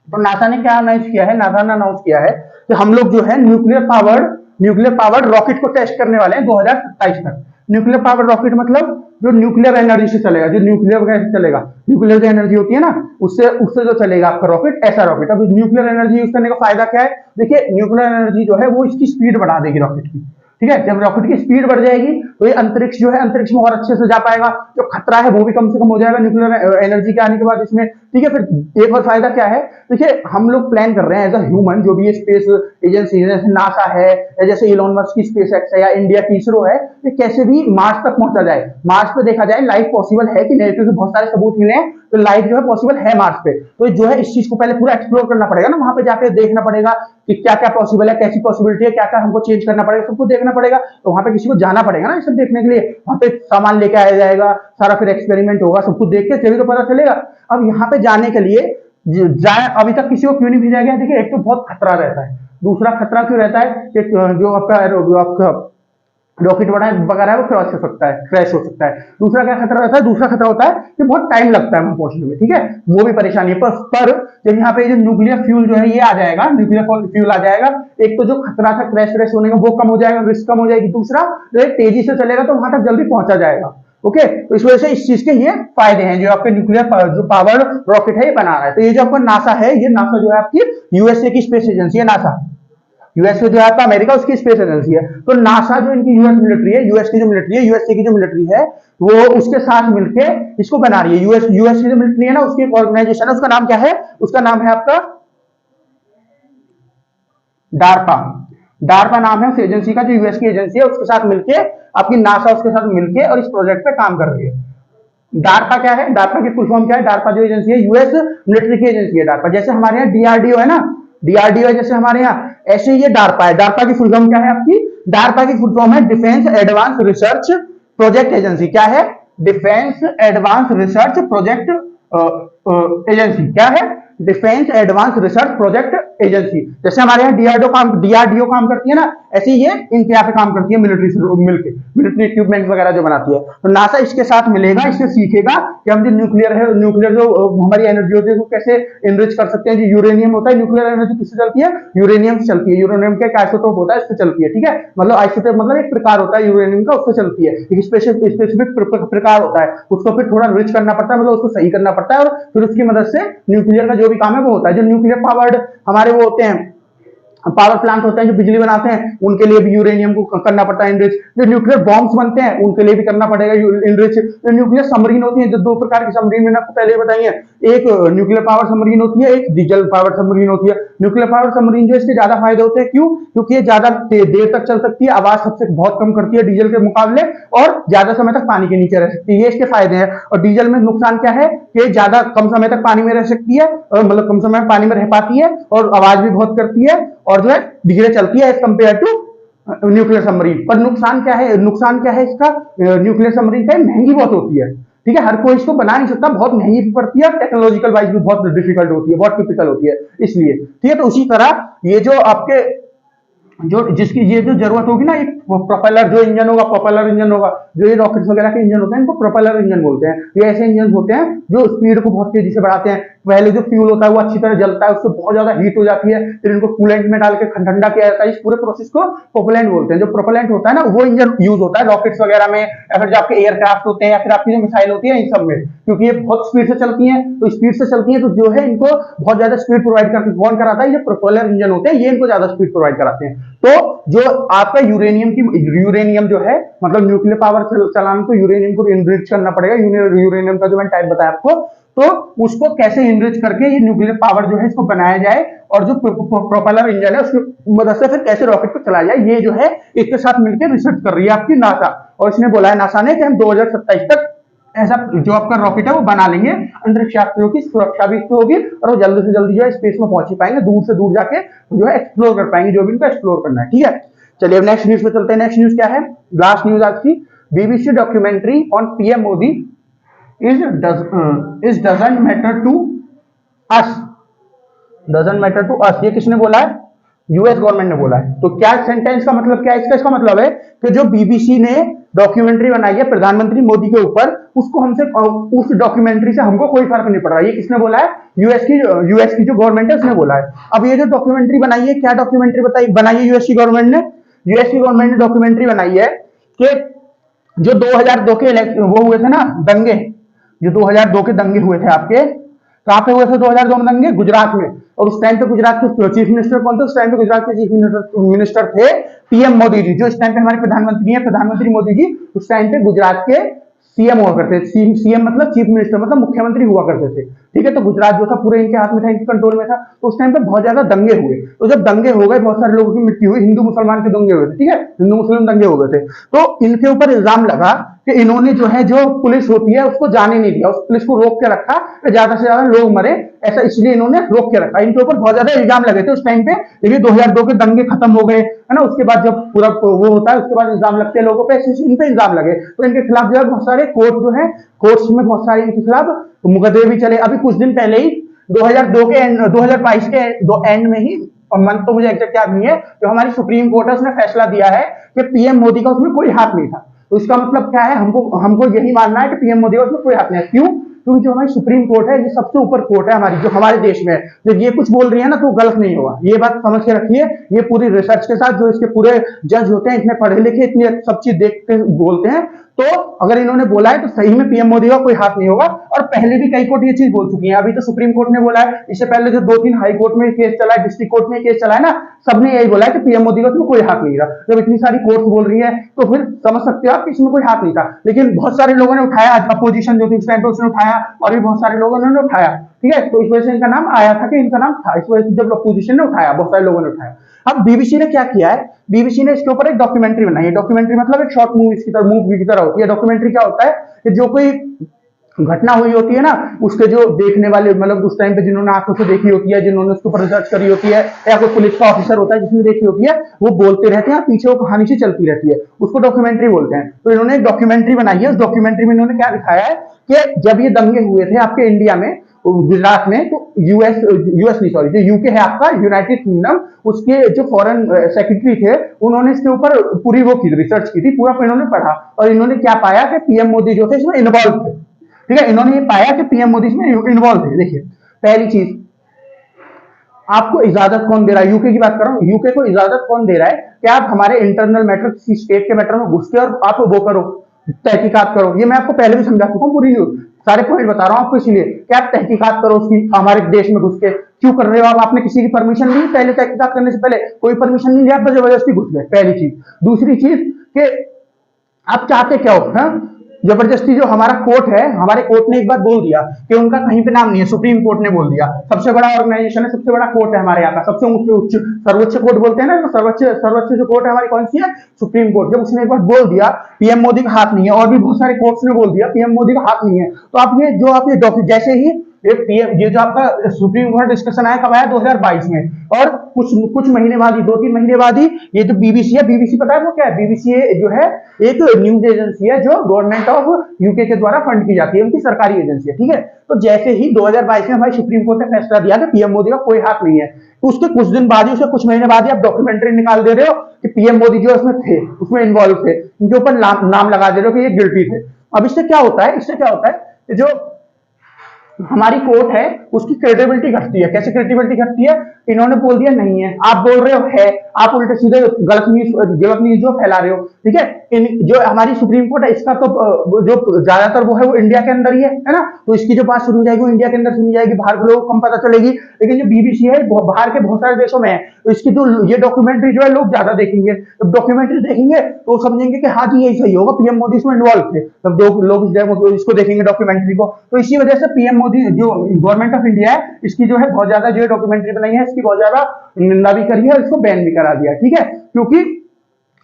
तो नासा ने क्या अनाउंस किया है, नासा ने अनाउंस किया है कि हम लोग जो है न्यूक्लियर पावर्ड रॉकेट को टेस्ट करने वाले हैं 2027 तक। न्यूक्लियर पावर्ड रॉकेट मतलब जो न्यूक्लियर एनर्जी से चलेगा, जो न्यूक्लियर गैस से चलेगा, न्यूक्लियर जो एनर्जी होती है ना उससे जो चलेगा आपका रॉकेट, ऐसा रॉकेट। अब न्यूक्लियर एनर्जी यूज करने का फायदा क्या है, देखिए न्यूक्लियर एनर्जी जो है वो इसकी स्पीड बढ़ा देगी रॉकेट की। ठीक है, जब रॉकेट की स्पीड बढ़ जाएगी तो ये अंतरिक्ष जो है अंतरिक्ष में और अच्छे से जा पाएगा, जो खतरा है वो भी कम से कम हो जाएगा न्यूक्लियर एनर्जी के आने के बाद इसमें। ठीक है, फिर एक और फायदा क्या है, देखिए हम लोग प्लान कर रहे हैं एज अ ह्यूमन, जो भी ये स्पेस एजेंसी जैसे नासा है या जैसे इलॉन मस्क की स्पेस एक्स है या इंडिया की इसरो है, ये कैसे भी मार्स तक पहुंचा जाए, मार्स पे देखा जाए लाइफ पॉसिबल है कि नहीं, क्योंकि बहुत सारे सबूत मिले हैं तो लाइफ जो है पॉसिबल है मार्स पे। तो जो है इस चीज को पहले पूरा एक्सप्लोर करना पड़ेगा ना, वहां पे जाके देखना पड़ेगा कि क्या क्या पॉसिबल है, कैसी पॉसिबिलिटी है, क्या क्या हमको चेंज करना पड़ेगा, सबको देखना पड़ेगा। तो वहां पे किसी को जाना पड़ेगा ना ये सब देखने के लिए, वहां पे सामान लेके आया जाएगा, सारा फिर एक्सपेरिमेंट होगा, सब कुछ देख के तभी तो पता चलेगा। अब यहाँ पे जाने के लिए अभी तक किसी को क्यों नहीं भेजा गया, देखिए एक तो बहुत खतरा रहता है, दूसरा खतरा क्यों रहता है कि जो आपका रॉकेट वगैरह वो क्रॉस हो सकता है, क्रैश हो सकता है। दूसरा क्या खतरा रहता है, दूसरा खतरा होता है कि बहुत टाइम लगता है वहां पहुंचने में। ठीक है, वो भी परेशानी है। पर जब यहाँ पे जो न्यूक्लियर फ्यूल जो है ये आ जाएगा, न्यूक्लियर फ्यूल आ जाएगा, एक तो जो खतरा था क्रैश व्रैश होने का वो कम हो जाएगा, रिस्क कम हो जाएगी, दूसरा जो है तेजी से चलेगा तो वहां तक जल्दी पहुंचा जाएगा। ओके, तो इस वजह से इस चीज के ये फायदे हैं, जो आपके न्यूक्लियर जो पावर रॉकेट है ये बना रहा है। तो ये जो आपका नासा है, ये नासा जो है आपकी यूएसए की स्पेस एजेंसी है, नासा यूएस जो है आपका अमेरिका उसकी स्पेस एजेंसी है। तो नासा जो इनकी यूएस मिलिट्री है, यूएस की जो मिलिट्री है, यूएसए की जो मिलिट्री है वो उसके साथ मिलके इसको बना रही है। यूएस की जो मिलिट्री है ना उसकी एक ऑर्गेनाइजेशन है, उसका नाम क्या है, उसका नाम है आपका डार्पा। डार्पा नाम है उस एजेंसी का, जो यूएस की एजेंसी है उसके साथ मिलके आपकी नासा उसके साथ मिलके और इस प्रोजेक्ट पे काम कर रही है। डार्पा क्या है, डार्पा की फुल फॉर्म क्या है, डार्पा जो एजेंसी है यूएस मिलिट्री की एजेंसी है डार्पा। जैसे हमारे यहाँ डीआरडीओ है ना, डीआरडीओ है जैसे हमारे यहाँ, ऐसे ये डार्पा है। डार्पा की फुल फॉर्म क्या है आपकी, डार्पा की फुल फॉर्म है defence advance research project agency. क्या है, defence advance research project agency. क्या है, defence advance research project agency. जैसे हमारे यहाँ डीआरडीओ काम करती है ना, ऐसे ये इनके यहाँ पे काम करती है मिलिट्री से मिलकर, मिलिट्री इक्विपमेंट वगैरह जो बनाती है। तो नासा इसके साथ मिलेगा, इससे सीखेगा कि हम जो न्यूक्लियर है, न्यूक्लियर जो हमारी एनर्जी होती है वो कैसे इनरिच कर सकते हैं। जो यूरेनियम होता है, न्यूक्लियर एनर्जी किससे चलती है, यूरेनियम से चलती है। यूरेनियम का एक आइसोटोप होता है, इससे चलती है। ठीक है, मतलब आइसोटोप मतलब एक प्रकार होता है यूरेनियम का, उससे चलती है। एक स्पेसिफिक प्रकार होता है, उसको फिर थोड़ा रिच करना पड़ता है, मतलब उसको सही करना पड़ता है, और फिर उसकी मदद से न्यूक्लियर का जो भी काम है वो होता है। जो न्यूक्लियर पावर्ड हमारे वो होते हैं, पावर प्लांट होते हैं जो बिजली बनाते हैं, उनके लिए भी यूरेनियम को करना पड़ता है इनरिच। जो न्यूक्लियर बॉम्ब्स बनते हैं उनके लिए भी करना पड़ेगा इनरिच। जो न्यूक्लियर सबमरीन होती है, जो दो प्रकार की सबमरीन मैंने आपको पहले बताई है, एक न्यूक्लियर पावर सबमरीन होती है, एक डीजल पावर सबमरीन होती है। न्यूक्लियर पावर सबमरीन जो इसके ज्यादा फायदे होते हैं, क्यों, क्योंकि ये ज्यादा देर तक चल सकती है, आवाज सबसे बहुत कम करती है डीजल के मुकाबले, और ज्यादा समय तक पानी के नीचे रह सकती है, ये इसके फायदे हैं। और डीजल में नुकसान क्या है कि ज्यादा कम समय तक पानी में रह सकती है, और मतलब कम समय पानी में रह पाती है, और आवाज भी बहुत करती है, और जो है धीरे चलती है as compare to nuclear submarine. पर नुकसान क्या है, नुकसान क्या है इसका, न्यूक्लियर सबमरीन का महंगी बहुत होती है। ठीक है, हर कोई इसको बना नहीं सकता, बहुत महंगी भी पड़ती है, टेक्नोलॉजिकल वाइज भी बहुत डिफिकल्ट होती है, बहुत टिपिकल होती है, इसलिए। ठीक है, तो उसी तरह ये जो आपके जो जिसकी ये जो जरूरत होगी ना, एक प्रोपेलर जो इंजन होगा, प्रोपेलर इंजन होगा, जो ये रॉकेट्स वगैरह के इंजन होते हैं इनको प्रोपेलर इंजन बोलते हैं। ये ऐसे इंजन होते हैं जो स्पीड को बहुत तेजी से बढ़ाते हैं। पहले जो फ्यूल होता है वो अच्छी तरह जलता है, उससे बहुत ज्यादा हीट हो जाती है, फिर इनको कूलेंट में डाल के ठंडा किया जाता है। इस पूरे प्रोसेस को प्रोपेलेंट बोलते हैं। जो प्रोपेलेंट होता है ना, वो इंजन यूज होता है रॉकेट्स वगैरह में, या फिर जो आपके एयरक्राफ्ट होते हैं, या फिर आपकी जो मिसाइल होती है, इन सब में, क्योंकि ये बहुत स्पीड से चलती है। तो स्पीड से चलती है तो जो है इनको बहुत ज्यादा स्पीड प्रोवाइड करके कौन कराता है, ये प्रोपेलर इंजन होते हैं, ये इनको ज्यादा स्पीड प्रोवाइड कराते हैं। तो जो आपका यूरेनियम जो है, मतलब न्यूक्लियर पावर चलाना तो यूरेनियम को इनरिच करना पड़ेगा। यूरेनियम का जो मैंने टाइप बताया आपको, तो उसको कैसे इनरिच करके ये न्यूक्लियर पावर जो है इसको बनाया जाए, और जो प्रोपेलर इंजन है उसकी मदद से फिर कैसे रॉकेट को चलाया जाए, ये जो है इसके साथ मिलकर रिसर्च कर रही है आपकी नासा। और इसने बोला है नासा ने कि हम 2027 तक ऐसा जो आपका रॉकेट है वो बना लेंगे। अंतरिक्ष यात्रियों की सुरक्षा भी इसमें होगी, और वो जल्दी से जल्दी जो है स्पेस में पहुंच ही पाएंगे, दूर से दूर जाके जो है एक्सप्लोर कर पाएंगे जो भी इनको एक्सप्लोर करना है। ठीक है, चलिए अब नेक्स्ट न्यूज पे चलते हैं। नेक्स्ट न्यूज क्या है, लास्ट न्यूज आज की, BBC documentary on PM Modi is doesn't matter to us. Doesn't matter to us, ये किसने बोला है, यूएस गवर्नमेंट ने बोला है। तो क्या सेंटेंस का मतलब क्या है इसका, इसका मतलब है कि जो बीबीसी ने डॉक्यूमेंट्री बनाई है प्रधानमंत्री मोदी के ऊपर, उसको हमसे, उस डॉक्यूमेंट्री से हमको कोई फर्क नहीं पड़ रहा। ये किसने बोला है, यूएस की जो गवर्नमेंट है उसने बोला है। अब ये जो डॉक्यूमेंट्री बनाई है, क्या डॉक्यूमेंट्री बनाई है यूएस की गवर्नमेंट ने, यूएस की गवर्नमेंट ने डॉक्यूमेंट्री बनाई है कि जो 2002 के वो हुए थे ना दंगे, जो 2002 के दंगे हुए थे आपके, कहां पे हुए थे 2002 में दंगे, गुजरात में। और उस टाइम पे गुजरात के चीफ मिनिस्टर कौन थे, उस टाइम पे गुजरात के चीफ मिनिस्टर थे पीएम मोदी जी। जो इस टाइम पे हमारे प्रधानमंत्री है, प्रधानमंत्री मोदी जी उस टाइम पे गुजरात के सीएम हुआ करते थे। सीएम मतलब चीफ मिनिस्टर, मतलब मुख्यमंत्री हुआ करते थे। ठीक है, तो गुजरात जो था पूरे इनके हाथ में था, इनके कंट्रोल में था। तो उस टाइम पे बहुत ज्यादा दंगे हुए। तो जब दंगे हो गए, बहुत सारे लोगों की मृत्यु हुई, हिंदू मुसलमान के दंगे हुए थे। ठीक है, हिंदू मुस्लिम दंगे हो गए थे। तो इनके ऊपर इल्जाम लगा कि इन्होंने जो है, जो पुलिस होती है उसको जाने नहीं दिया, उस पुलिस को रोक के रखा कि ज्यादा से ज्यादा लोग मरे, ऐसा इसलिए इन्होंने रोक के रखा। इनके ऊपर बहुत ज्यादा इल्जाम लगे थे उस टाइम पे। लेकिन 2002 के दंगे खत्म हो गए, है ना, उसके बाद जब पूरा वो होता है, उसके बाद इल्जाम लगते हैं लोगों पे, इन पे इल्जाम लगे, तो इनके खिलाफ जो है बहुत सारे कोर्ट जो है, कोर्ट्स में बहुत सारे इनके खिलाफ मुकदमे भी चले। अभी कुछ दिन पहले ही 2002 के 2022 के एंड में ही, और मंथ तो मुझे एग्जैक्ट याद नहीं है, जो हमारी सुप्रीम कोर्ट है उसने फैसला दिया है कि पीएम मोदी का उसमें कोई हाथ नहीं था। तो इसका मतलब क्या है, हमको यही मानना है कि पीएम मोदी का उसमें कोई हाथ नहीं है। क्यों, क्योंकि जो हमारी सुप्रीम कोर्ट है ये सबसे ऊपर कोर्ट है हमारी, जो हमारे देश में है। जब ये कुछ बोल रही है ना तो गलत नहीं होगा, ये बात समझ के रखिए। ये पूरी रिसर्च के साथ, जो इसके पूरे जज होते हैं इतने पढ़े लिखे, इतनी सब चीज देखते बोलते हैं, तो अगर इन्होंने बोला है तो सही में पीएम मोदी का कोई हाथ नहीं होगा। और पहले भी कई कोर्ट ये चीज बोल चुकी है। अभी तो सुप्रीम कोर्ट ने बोला है, इससे पहले जो 2-3 हाई कोर्ट में केस चला है, डिस्ट्रिक्ट कोर्ट में केस चला है ना, सबने यही बोला है कि पीएम मोदी का इसमें कोई हाथ नहीं रहा। जब इतनी सारी कोर्ट बोल रही है तो फिर समझ सकते हो आप कि इसमें कोई हाथ नहीं था। लेकिन बहुत सारे लोगों ने उठाया, अपोजिशन जो थी उस टाइम पे उसने उठाया, और भी बहुत सारे लोगों ने उठाया। ठीक है, तो इस वजह से इनका नाम आया था कि इनका नाम था, इस वजह से जब अपोजिशन ने उठाया, बहुत सारे लोगों ने उठाया। अब बीबीसी ने क्या किया है, बीबीसी ने इसके ऊपर एक डॉक्यूमेंट्री बनाई है। डॉक्यूमेंट्री मतलब एक शॉर्ट मूवी की तरह, मूवी की तरह होती है। डॉक्यूमेंट्री क्या होता है कि जो कोई घटना हुई होती है ना, उसके जो देखने वाले, मतलब उस टाइम पे जिन्होंने आंखों से देखी होती है, जिन्होंने उसके ऊपर रिसर्च करी होती है, या कोई पुलिस का ऑफिसर होता है जिसने देखी होती है, वो बोलते रहते हैं, पीछे वो कहानी से चलती रहती है, उसको डॉक्यूमेंट्री बोलते हैं। तो इन्होंने एक डॉक्यूमेंट्री बनाई है। उस डॉक्यूमेंट्री में इन्होंने क्या दिखाया है कि जब ये दंगे हुए थे आपके इंडिया में, गुजरात में, तो यूएस नहीं, सॉरी, जो यूके है आपका, यूनाइटेड किंगडम, उसके जो फॉरेन सेक्रेटरी थे, उन्होंने इसके ऊपर पूरी वो की रिसर्च की थी, पूरा इन्होंने पढ़ा, और इन्होंने क्या पाया कि पीएम मोदी जो थे इसमें इन्वॉल्व थे। ठीक है, इन्होंने ये पाया कि पीएम मोदी इसमें इन्वॉल्व थे। देखिए, पहली चीज, आपको इजाजत कौन दे रहा है, यूके की बात कर रहा हूं, यूके को इजाजत कौन दे रहा है कि आप हमारे इंटरनल मैटर, किसी स्टेट के मैटर में घुस के और आप वो करो, तहकीकात करो। ये मैं आपको पहले भी समझा चुका हूं, पूरी सारे पॉइंट बता रहा हूं आपको, इसलिए कि आप तहकीकात करो उसकी, हमारे देश में घुस के क्यों कर रहे हो आप, आपने किसी की परमिशन ली पहले, तहकीकात करने से पहले कोई परमिशन नहीं लिया, आप जबरदस्ती घुस गए, पहली चीज। दूसरी चीज कि आप चाहते क्या हो, हाँ? जबरदस्ती। जो हमारा कोर्ट है, हमारे कोर्ट ने एक बार बोल दिया कि उनका कहीं पे नाम नहीं है, सुप्रीम कोर्ट ने बोल दिया, सबसे बड़ा ऑर्गेनाइजेशन है, सबसे बड़ा कोर्ट है हमारे यहाँ का, सबसे उच्च सर्वोच्च कोर्ट बोलते हैं ना, सर्वोच्च जो कोर्ट है हमारी कौन सी है, सुप्रीम कोर्ट। जब उसने एक बार बोल दिया पीएम मोदी का हाथ नहीं है, और भी बहुत सारे कोर्ट्स ने बोल दिया पीएम मोदी का हाथ नहीं है, तो आप ये जो आप ये जैसे ही ये पीएम, ये जो आपका सुप्रीम कोर्ट डिस्कशन आया कब आया, 2022 में। और कुछ महीने बाद ही, 2-3 महीने बाद ही ये जो बीबीसी है, बीबीसी पता है वो क्या है, बीबीसी जो है एक न्यूज एजेंसी है जो गवर्नमेंट ऑफ यूके के द्वारा फंड की जाती है, उनकी सरकारी एजेंसी है, ठीक है। तो जैसे ही 2022 में हमारी सुप्रीम कोर्ट ने फैसला दिया कि पीएम मोदी का कोई हाथ नहीं है, तो उसके कुछ दिन बाद ही, उसके कुछ महीने बाद ही आप डॉक्यूमेंट्री निकाल दे रहे हो कि पीएम मोदी जो उसमें थे, उसमें इन्वॉल्व थे, उनके ऊपर नाम लगा दे रहे हो कि ये गिल्टी थे। अब इससे क्या होता है, इससे क्या होता है कि जो हमारी कोर्ट है उसकी क्रेडिबिलिटी घटती है। कैसे क्रेडिबिलिटी घटती है, इन्होंने बोल दिया नहीं है, आप बोल रहे हो है, आप उल्टे सीधे गलत न्यूज जो फैला रहे हो, ठीक है। जो हमारी सुप्रीम कोर्ट है इसका तो जो ज्यादातर वो है वो इंडिया के अंदर ही है ना, तो इसकी जो बात सुनी जाएगी वो इंडिया के अंदर सुनी जाएगी, बाहर के लोगों को कम पता चलेगी। लेकिन जो बीबीसी है बाहर के बहुत सारे देशों में है, तो इसकी जो ये डॉक्यूमेंट्री जो है लोग ज्यादा देखेंगे, जब डॉक्यूमेंट्री देखेंगे तो समझेंगे कि हाँ जी यही सही होगा, पीएम मोदी इसमें इन्वॉल्व थे, तब लोग इसको देखेंगे डॉक्यूमेंट्री को। तो इसी वजह से पीएम मोदी जो गवर्नमेंट ऑफ इंडिया है इसकी जो है बहुत ज्यादा जो डॉक्यूमेंट्री बनाई है इसकी बहुत ज्यादा निंदा भी करी है और इसको बैन भी करा दिया, ठीक है। क्योंकि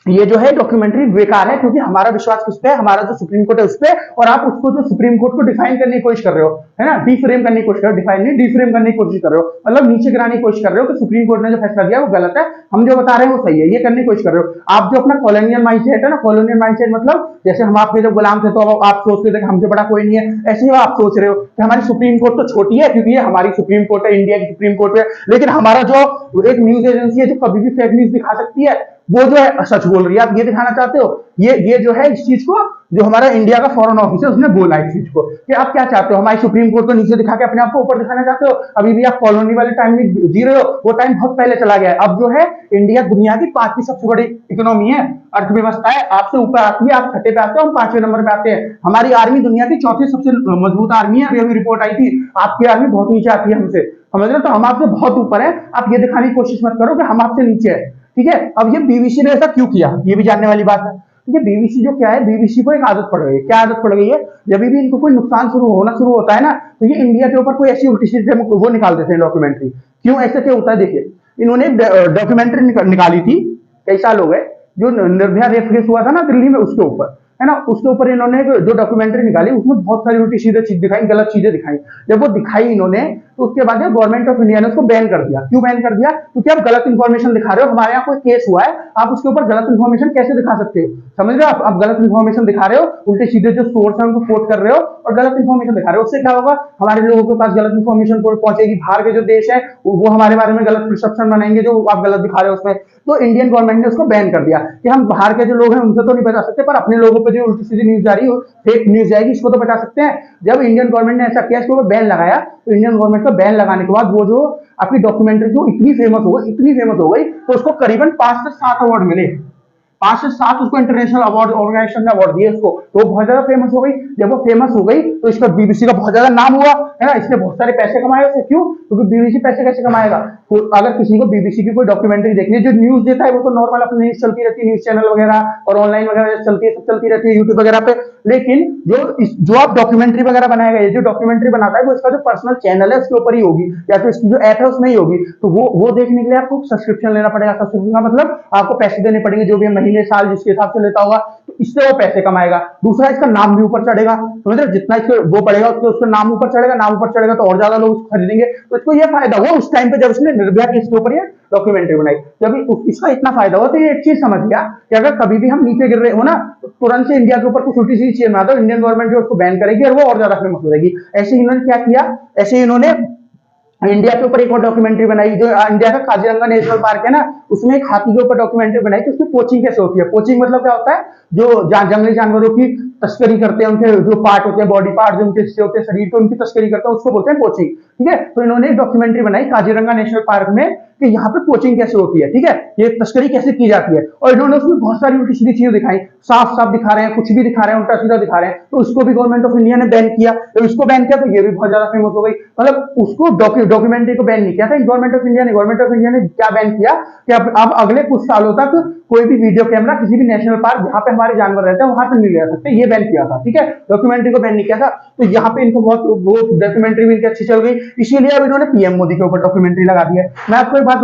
ये जो है डॉक्यूमेंट्री बेकार है, क्योंकि हमारा विश्वास किस पे है, हमारा जो सुप्रीम कोर्ट है उस पे, और आप उसको जो सुप्रीम कोर्ट को डिफाइन करने की कोशिश कर रहे हो, है ना, डीफ्रेम करने की कोशिश कर रहे हो, डिफाइन नहीं डीफ्रेम करने की कोशिश कर रहे हो, मतलब नीचे गिराने की कोशिश कर रहे हो कि सुप्रीम कोर्ट ने जो फैसला दिया वो गलत है, हम जो बता रहे हैं वो सही है, ये करने की कोशिश कर रहे हो। आप जो अपना कॉलोनियल माइंडसेट है ना, कॉलोनियल माइंडसेट मतलब जैसे हम आपके जब गुलाम थे तो आप सोचते थे कि हमसे बड़ा कोई नहीं है, ऐसे ही आप सोच रहे हो कि हमारी सुप्रीम कोर्ट तो छोटी है क्योंकि ये हमारी सुप्रीम कोर्ट है, इंडिया की सुप्रीम कोर्ट है, लेकिन हमारा जो एक न्यूज एजेंसी है जो कभी भी फेक न्यूज दिखा सकती है वो जो है सच बोल रही है। आप ये दिखाना चाहते हो, ये जो है इस चीज को जो हमारा इंडिया का फॉरेन ऑफिस है उसने बोला इस चीज को कि आप क्या चाहते हो, हमारी सुप्रीम कोर्ट को नीचे दिखा के अपने आप को ऊपर दिखाना चाहते हो। अभी भी आप कॉलोनी वाले टाइम में जी रहे हो, वो टाइम बहुत पहले चला गया है। अब जो है इंडिया दुनिया की 5वीं सबसे बड़ी इकोनॉमी है, अर्थव्यवस्था है, आपसे ऊपर आती है, आप 6ठे पे आते हो, हम 5वें नंबर पे आते हैं। हमारी आर्मी दुनिया की 4थी सबसे मजबूत आर्मी है, अभी रिपोर्ट आई थी, आपकी आर्मी बहुत नीचे आती है हमसे, समझ रहे हो, तो हम आपसे बहुत ऊपर है। आप ये दिखाने की कोशिश मत करो कि हम आपसे नीचे है, ठीक है। अब ये बीबीसी ने ऐसा क्यों किया, ये भी जानने वाली बात है, ठीक है। बीबीसी जो क्या है, बीबीसी को एक आदत पड़ गई है, क्या आदत पड़ गई है, जब भी इनको कोई नुकसान होना शुरू होता है ना, तो ये इंडिया के ऊपर कोई ऐसी उल्टी सीधी वो निकाल देते हैं डॉक्यूमेंट्री। क्यों ऐसा क्या होता है, देखिए इन्होंने डॉक्यूमेंट्री निकाली थी, कई साल हो गए, जो निर्भया रेप केस हुआ था ना दिल्ली में, उसके ऊपर, है ना, उसके ऊपर इन्होंने जो डॉक्यूमेंट्री निकाली उसमें बहुत सारी उल्टी सीधे चीज दिखाई, गलत चीजें दिखाई। जब वो दिखाई इन्होंने तो उसके बाद गवर्नमेंट ऑफ इंडिया ने उसको बैन कर दिया। क्यों बैन कर दिया, क्योंकि आप गलत इंफॉर्मेशन दिखा रहे हो, हमारे यहाँ कोई केस हुआ है, आप उसके ऊपर गलत इंफॉर्मेशन कैसे दिखा सकते हो, समझ रहे हो, आप गलत इंफॉर्मेशन दिखा रहे हो, उल्टे सीधे जो सोर्स है उनको कोट कर रहे हो और गलत इंफॉर्मेशन दिखा रहे हो। उससे क्या होगा, हमारे लोगों के पास गलत इंफॉर्मेशन पहुंचेगी, बाहर के जो देश है वो हमारे बारे में गलत परसेप्शन बनाएंगे जो आप गलत दिखा रहे हो उसमें। तो इंडियन गवर्नमेंट ने उसको बैन कर दिया कि हम बाहर के जो लोग हैं उनसे तो नहीं बचा सकते, पर अपने लोगों पर जो उल्टी सीधी न्यूज जा रही हो, फेक न्यूज जाएगी, इसको तो बचा सकते हैं। जब इंडियन गवर्नमेंट ने ऐसा किया, इसके ऊपर बैन लगाया, तो इंडियन गवर्नमेंट का बैन लगाने के बाद वो जो आपकी डॉक्यूमेंट्री जो इतनी फेमस हो गई, इतनी फेमस हो गई, तो उसको करीबन 5 से 7 अवार्ड मिले, 5 से 7 उसको इंटरनेशनल अवार्ड ऑर्गेनाइजेशन ने अवार्ड दिए उसको, तो बहुत ज्यादा फेमस हो गई। जब वो फेमस हो गई तो इसका बीबीसी का बहुत ज्यादा नाम हुआ, है ना, इसने बहुत सारे पैसे कमाए उससे। क्यों, क्योंकि बीबीसी पैसे कैसे कमाएगा, तो अगर किसी को बीबीसी की कोई डॉक्यूमेंट्री देखनी है, जो न्यूज देता है वो तो नॉर्मल अपनी न्यूज चलती रहती है, न्यूज चैनल वगैरह और ऑनलाइन वगैरह चलती है, सब चलती रहती है यूट्यूब वगैरह पे, लेकिन जो आप डॉक्यूमेंट्री वगैरह बनाएगा, ये जो डॉक्यूमेंट्री बनाता है वो इसका जो पर्सनल चैनल है उसके ऊपर ही होगी, या तो इसकी जो ऐप है उसमें ही होगी। तो वो देखने के लिए आपको सब्सक्रिप्शन लेना पड़ेगा। सब्सक्रिप्शन का मतलब आपको पैसे देने पड़ेंगे, जो भी महीने साल जिसके हिसाब से लेता होगा, तो इससे वो पैसे कमाएगा। दूसरा, इसका नाम भी ऊपर चढ़ेगा, समझ रहे, जितना इसको वो पड़ेगा उसका नाम ऊपर चढ़ेगा, नाम ऊपर चढ़ेगा तो और ज्यादा लोग उसको खरीदेंगे। तो इसको ये फायदा हुआ उस टाइम पे जब इसने निर्भया केस के ऊपर ये डॉक्यूमेंट्री बनाई, जब इसका इतना फायदा हुआ तो ये एक चीज समझ गया कि अगर कभी भी हम नीचे गिर रहे हो ना, तो तुरंत से इंडिया के ऊपर कुछ उल्टी सी चीज मार दो, इंडियन गवर्नमेंट जो उसको बैन करेगी और वो और ज्यादा फेमस हो जाएगी। ऐसे इन्होंने क्या किया, ऐसे इन्होंने इंडिया के ऊपर एक और डॉक्यूमेंट्री बनाई, जो इंडिया का काजीरंगा नेशनल पार्क है ना, उसमें एक हाथी के ऊपर डॉक्यूमेंट्री बनाई कि उसकी पोचिंग कैसे होती है। पोचिंग मतलब क्या होता है, जो जंगली जानवरों की तस्करी करते हैं, उनके जो पार्ट होते हैं, बॉडी पार्ट जो उनके हिस्से होते हैं शरीर के, उनकी तस्करी करते हैं, उसको बोलते हैं पोचिंग, ठीक है। तो इन्होंने एक डॉक्यूमेंट्री बनाई काजीरंगा नेशनल पार्क में कि यहाँ पे पोचिंग कैसे होती है, ठीक है, ये तस्करी कैसे की जाती है, और इन्होंने उसमें बहुत सारी उल्टी सीधी चीजें दिखाई, साफ साफ दिखा रहे हैं, कुछ भी दिखा रहे हैं, उल्टा सीधा दिखा रहे हैं। तो उसको भी गवर्नमेंट ऑफ इंडिया ने बैन किया। तो इसको बैन किया तो ये भी बहुत ज्यादा फेमस हो गई। मतलब उसको डॉक्यूमेंट्री को बैन नहीं किया था गवर्नमेंट ऑफ इंडिया ने। गवर्नमेंट ऑफ इंडिया ने क्या बैन किया कि अब अगले कुछ सालों तक कोई भी वीडियो कैमरा किसी भी नेशनल पार्क जहां पे हमारे जानवर रहते हैं वहां पे नहीं ले सकते, ये बैन किया था, ठीक है, डॉक्यूमेंट्री को बैन नहीं किया था। तो यहाँ पे इनको बहुत डॉक्यूमेंट्री भी इनकी अच्छी चल गई, इसीलिए अब इन्होंने पीएम मोदी के ऊपर डॉक्यूमेंट्री लगा दी है। मैं आपको एक बात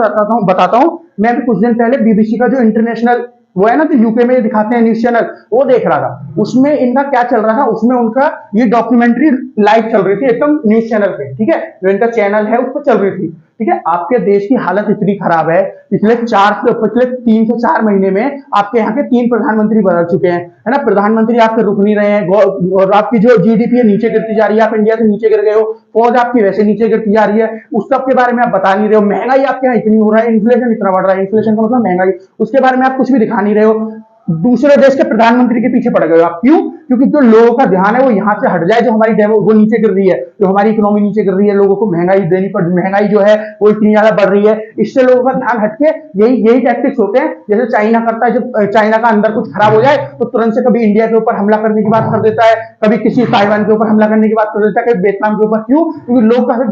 बताता हूँ, मैं भी कुछ दिन पहले बीबीसी का जो इंटरनेशनल वो है ना जो यूके में दिखाते हैं न्यूज चैनल, वो देख रहा था। उसमें इनका क्या चल रहा था, उसमें उनका ये डॉक्यूमेंट्री लाइव चल रही थी एकदम न्यूज चैनल पे, ठीक है, जो इनका चैनल है उस पर चल रही थी, ठीक है। आपके देश की हालत इतनी खराब है, पिछले 3 से 4 महीने में आपके यहाँ के 3 प्रधानमंत्री बदल चुके हैं, है ना। प्रधानमंत्री आपके रुक नहीं रहे हैं, और आपकी जो जीडीपी है नीचे गिरती जा रही है, आप इंडिया से नीचे गिर गए हो, फौज आपकी वैसे नीचे गिरती जा रही है, उस सब के बारे में आप बता नहीं रहे हो। महंगाई आपके यहाँ इतनी हो रहा है, इन्फ्लेशन इतना बढ़ रहा है, इन्फ्लेशन का मतलब महंगाई, उसके बारे में आप कुछ भी दिखा नहीं रहे हो। दूसरे देश के प्रधानमंत्री के पीछे पड़ गए हो आप, क्यों? क्योंकि जो लोगों का ध्यान है वो यहाँ से हट जाए, जो हमारी वो नीचे गिर रही है, जो हमारी इकोनॉमी नीचे गिर रही है, लोगों को महंगाई देनी पड़, महंगाई जो है वो इतनी ज्यादा बढ़ रही है, इससे लोगों का ध्यान हटके यही टैक्टिक्स होते हैं। जैसे चाइना करता है, जब चाइना का अंदर कुछ खराब हो जाए तो तुरंत से कभी इंडिया के ऊपर हमला करने की बात कर देता है, कभी किसी ताइवान के ऊपर हमला करने की बात कर देता है, कभी वियतनाम के ऊपर। क्यों? क्योंकि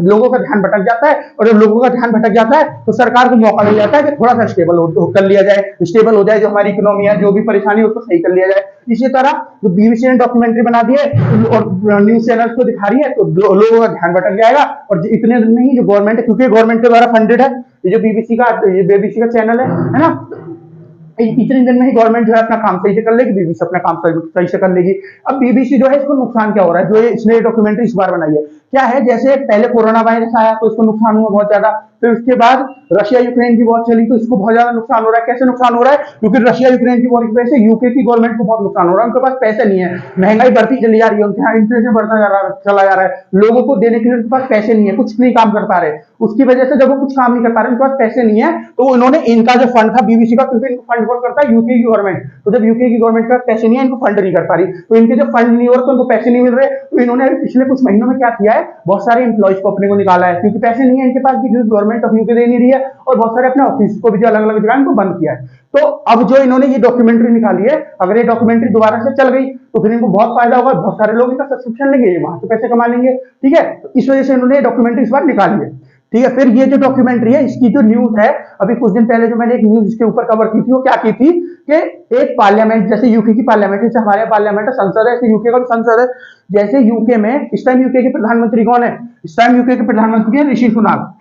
लोगों का ध्यान भटक जाता है, और जब लोगों का ध्यान भटक जाता है तो सरकार को मौका मिल जाता है कि थोड़ा सा स्टेबल कर लिया जाए, स्टेबल हो जाए, जो हमारी इकोनॉमी है, जो भी परेशानी है उसको सही कर लिया जाए। इसी तरह जो बीबीसी ने डॉक्यूमेंट्री बना दी है और न्यूज चैनल्स को दिखा रही है, तो लोगों का ध्यान भटक जाएगा। और इतने नहीं, जो गवर्नमेंट है, क्योंकि गवर्नमेंट के द्वारा फंडेड है, ये जो बीबीसी का चैनल है ना, इतने दिन में ही गवर्नमेंट जो है अपना काम सही से कर लेगी, बीबीसी अपना काम सही से कर लेगी। अब बीबीसी जो है, इसको नुकसान क्या हो रहा है, जो इसने डॉक्यूमेंट्री इस बार बनाई है, क्या है, जैसे पहले कोरोना वायरस आया तो इसको नुकसान हुआ बहुत ज्यादा, फिर उसके बाद रशिया यूक्रेन की वॉर चली तो इसको बहुत ज्यादा नुकसान हो रहा है। कैसे नुकसान हो रहा है? क्योंकि रशिया यूक्रेन की वॉर की वजह से यूके की गवर्नमेंट को बहुत नुकसान हो रहा है, उनके पास पैसे नहीं है, महंगाई बढ़ती चली जा रही है, उनके यहाँ इन्फ्लेशन बढ़ता चला जा रहा है, लोगों को देने के लिए उनके पास पैसे नहीं है, कुछ नहीं काम कर पा रहे, उसकी वजह से जब वो कुछ काम नहीं कर पा रहे, उनके पास पैसे नहीं है, तो उन्होंने इनका जो फंड था बीबीसी का, क्योंकि इनको फंड कौन करता है? यूके की गवर्नमेंट। तो जब यूके की गवर्नमेंट के पास पैसे नहीं है, इनको फंड नहीं कर पा रही, तो इनके जब फंड नहीं हो रहे तो उनको पैसे नहीं मिल रहे, तो इन्होंने पिछले कुछ महीनों में क्या किया है, बहुत सारे एम्प्लॉइज को अपने को निकाला है, क्योंकि पैसे नहीं है इनके पास भी, क्योंकि गवर्नमेंट ऑफ यूके दे नहीं रही है, और बहुत सारे अपने ऑफिस को भी जो अलग अलग जगह इनको बंद किया है। तो अब जो इन्होंने ये डॉक्यूमेंट्री निकाली है, अगर ये डॉक्यूमेंट्री दोबारा से चल गई तो फिर इनको बहुत फायदा होगा, बहुत सारे लोग इनका सब्सक्रिप्शन लेंगे, वहां से पैसे कमा लेंगे, ठीक है। तो इस वजह से इन्होंने डॉक्यूमेंट्री इस बार निकाली है, ठीक है। फिर ये जो डॉक्यूमेंट्री है, इसकी जो न्यूज है, अभी कुछ दिन पहले जो मैंने एक न्यूज इसके ऊपर कवर की थी, वो क्या की थी कि एक पार्लियामेंट, जैसे यूके की पार्लियामेंट, जैसे हमारे पार्लियामेंट है, संसद है, ऐसे यूके का भी संसद है। जैसे यूके में इस टाइम यूके के प्रधानमंत्री कौन है? इस टाइम यूके के प्रधानमंत्री है ऋषि सुनाक।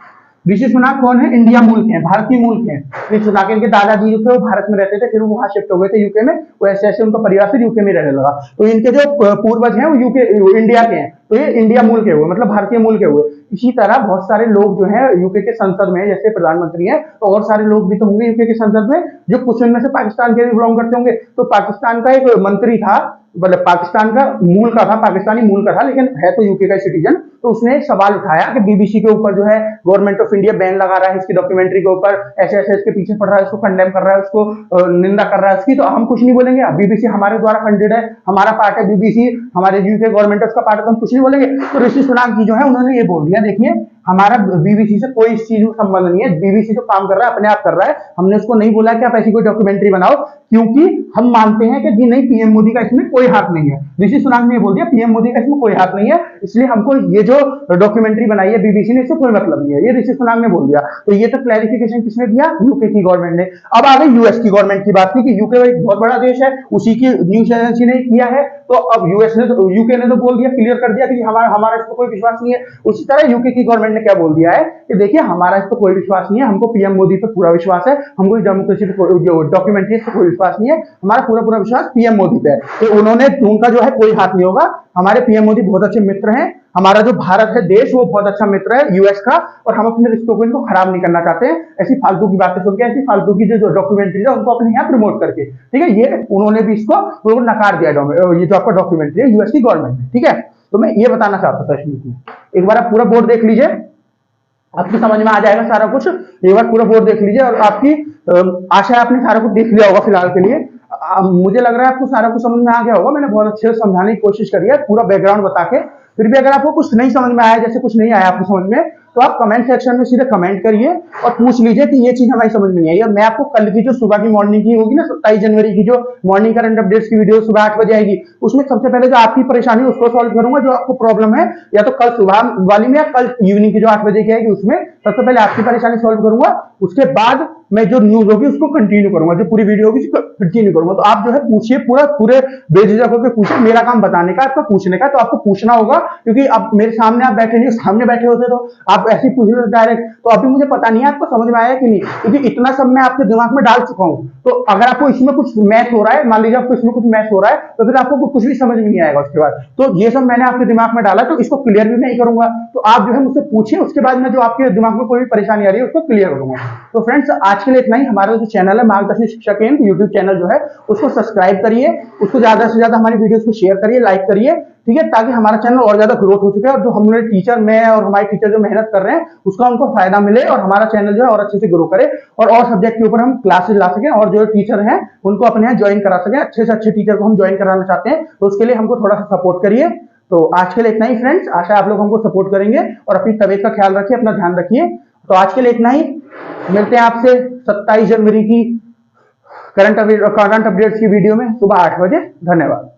ऋषि सुनाक कौन है? इंडिया मूल के हैं, भारतीय मूल के हैं। ऋषि सुनाक, इनके दादाजी जो थे वो भारत में रहते थे, फिर वो वहां शिफ्ट हो गए थे यूके में, वो ऐसे ऐसे उनका परिवार फिर यूके में रहने लगा। तो इनके जो पूर्वज हैं वो इंडिया के हैं, तो ये इंडिया मूल के हुए, मतलब भारतीय मूल के हुए। इसी तरह बहुत सारे लोग जो है यूके के संसद में, जैसे प्रधानमंत्री हैं, तो और सारे लोग भी तो होंगे यूके के संसद में, जो कुछ उनमें से पाकिस्तान के भी बिलोंग करते होंगे। तो पाकिस्तान का एक मंत्री था, मतलब पाकिस्तान का मूल का था, पाकिस्तानी मूल का था, लेकिन है तो यूके का सिटीजन। तो उसने एक सवाल उठाया कि बीबीसी के ऊपर जो है गवर्नमेंट ऑफ इंडिया बैन लगा रहा है इसकी डॉक्यूमेंट्री के ऊपर, ऐसे ऐसे इसके पीछे पड़ रहा है, उसको कंडेम कर रहा है, उसको निंदा कर रहा है उसकी, तो हम कुछ नहीं बोलेंगे। बीबीसी हमारे द्वारा फंडेड है, हमारा पार्ट है बीबीसी, हमारे यूके गवर्नमेंट उसका पार्ट है, तो हम कुछ नहीं बोलेंगे। तो ऋषि सुनाक जी जो है उन्होंने ये बोल दिया, देखिए हमारा बीबीसी से कोई इस चीज में संबंध नहीं है, बीबीसी जो काम कर रहा है अपने आप कर रहा है, हमने उसको नहीं बोला कि आप ऐसी कोई डॉक्यूमेंट्री बनाओ, क्योंकि हम मानते हैं कि जी नहीं, पीएम मोदी का इसमें कोई हाथ नहीं है। ऋषि सुनाक ने बोल दिया पीएम मोदी का इसमें कोई हाथ नहीं है, इसलिए हमको ये जो डॉक्यूमेंट्री बनाई है बीबीसी ने, इससे कोई मतलब नहीं है, ये ऋषि सुनाक ने बोल दिया। तो ये तो क्लैरिफिकेशन किसने दिया? यूके की गवर्नमेंट ने। अब आ गई यूएस की गवर्नमेंट की बात, क्योंकि यूके एक बहुत बड़ा देश है, उसी की न्यूज एजेंसी ने किया है, तो अब यूके ने तो बोल दिया, क्लियर कर दिया कि हमारा इस पर कोई विश्वास नहीं है। उसी तरह यूके की गवर्नमेंट ने क्या बोल दिया है कि देखिए हमारा इस पर कोई विश्वास नहीं है, हमको पीएम मोदी पर पूरा विश्वास है, हमको डेमोक्रेसी जो डॉक्यूमेंट्री है कोई विश्वास नहीं है, हमारा पूरा विश्वास पीएम मोदी पे है। तो उन्होंने, उनका जो है कोई हाथ नहीं होगा, हमारे पीएम मोदी बहुत अच्छे मित्र हैं, हमारा जो भारत है देश वो बहुत अच्छा मित्र है यूएस का, और हम अपने रिश्तों को इनको खराब नहीं करना चाहते हैं ऐसी फालतू की बातें सुनकर, ऐसी फालतू की जो डॉक्यूमेंट्री है उनको अपने यहाँ प्रमोट करके, ठीक है। ये उन्होंने भी इसको नकार दिया, ये जो आपका डॉक्यूमेंट्री है यूएस की गवर्नमेंट ने, ठीक है। तो मैं ये बताना चाहता था इसमें, एक बार आप पूरा बोर्ड देख लीजिए, आपकी समझ में आ जाएगा सारा कुछ। एक बार पूरा बोर्ड देख लीजिए, और आपकी आशा है आपने सारा कुछ देख लिया होगा फिलहाल के लिए। मुझे लग रहा है आपको सारा कुछ समझ में आ गया होगा, मैंने बहुत अच्छे से समझाने की कोशिश करी है पूरा बैकग्राउंड बता के। फिर भी अगर आपको कुछ नहीं समझ में आया, जैसे कुछ नहीं आया आपको समझ में, तो आप कमेंट सेक्शन में सीधे कमेंट करिए और पूछ लीजिए कि ये चीज हमारी समझ में नहीं आई। और मैं आपको कल की जो सुबह की मॉर्निंग की होगी ना, 27 जनवरी की जो मॉर्निंग करंट अपडेट्स की वीडियो सुबह 8 बजे आएगी, उसमें सबसे पहले जो आपकी परेशानी उसको सॉल्व करूंगा, जो आपको प्रॉब्लम है, या तो कल सुबह वाली में या कल इवनिंग की जो 8 बजे की आएगी उसमें, सबसे पहले आपकी परेशानी सॉल्व करूंगा, उसके बाद मैं जो न्यूज होगी उसको कंटिन्यू करूंगा, जो पूरी वीडियो होगी उसको कंटिन्यू करूंगा। तो आप जो है पूछिए, पूरे बेझिझक होकर पूछिए, मेरा काम बताने का, आपका पूछने का। तो आपको पूछना होगा, क्योंकि अब मेरे सामने आप बैठे नहीं, सामने बैठे होते तो आप ऐसे ही पूछ रहे डायरेक्ट। तो अभी मुझे पता नहीं है आपको समझ में आया कि नहीं, क्योंकि इतना सब मैं आपके दिमाग में डाल चुका हूं। तो अगर आपको इसमें कुछ मैथ हो रहा है, मान लीजिए आपको इसमें कुछ मैथ हो रहा है, तो फिर आपको कुछ भी समझ में नहीं आएगा उसके बाद। तो ये सब मैंने आपके दिमाग में डाला, तो इसको क्लियर भी नहीं करूंगा। तो आप जो है मुझसे पूछिए, उसके बाद मैं जो आपके दिमाग में कोई भी परेशानी आ रही है उसको क्लियर करूंगा। तो फ्रेंड्स, आज के लिए इतना ही। हमारा जो चैनल है मार्गदर्शी शिक्षा केंद्र यूट्यूब चैनल जो है, उसको सब्सक्राइब करिए, उसको ज्यादा से ज्यादा हमारी वीडियोस को शेयर करिए, लाइक करिए, ठीक है, ताकि हमारा चैनल और ज्यादा ग्रोथ हो सके और जो हमने टीचर, मैं और हमारे टीचर जो मेहनत कर रहे हैं उसका उनको फायदा मिले और हमारा चैनल जो है और अच्छे से ग्रो करे और सब्जेक्ट के ऊपर हम क्लासेस ला सकें और जो टीचर हैं उनको अपने यहाँ ज्वाइन करा सकें। अच्छे से अच्छे टीचर को हम ज्वाइन कराना चाहते हैं, तो उसके लिए हमको थोड़ा सा सपोर्ट करिए। तो आज के लिए इतना ही फ्रेंड्स, आशा है आप लोग हमको सपोर्ट करेंगे और अपनी तबीयत का ख्याल रखिए, अपना ध्यान रखिए। तो आज के लिए इतना ही, मिलते हैं आपसे 27 जनवरी की करंट अपडेट्स की वीडियो में सुबह 8 बजे। धन्यवाद।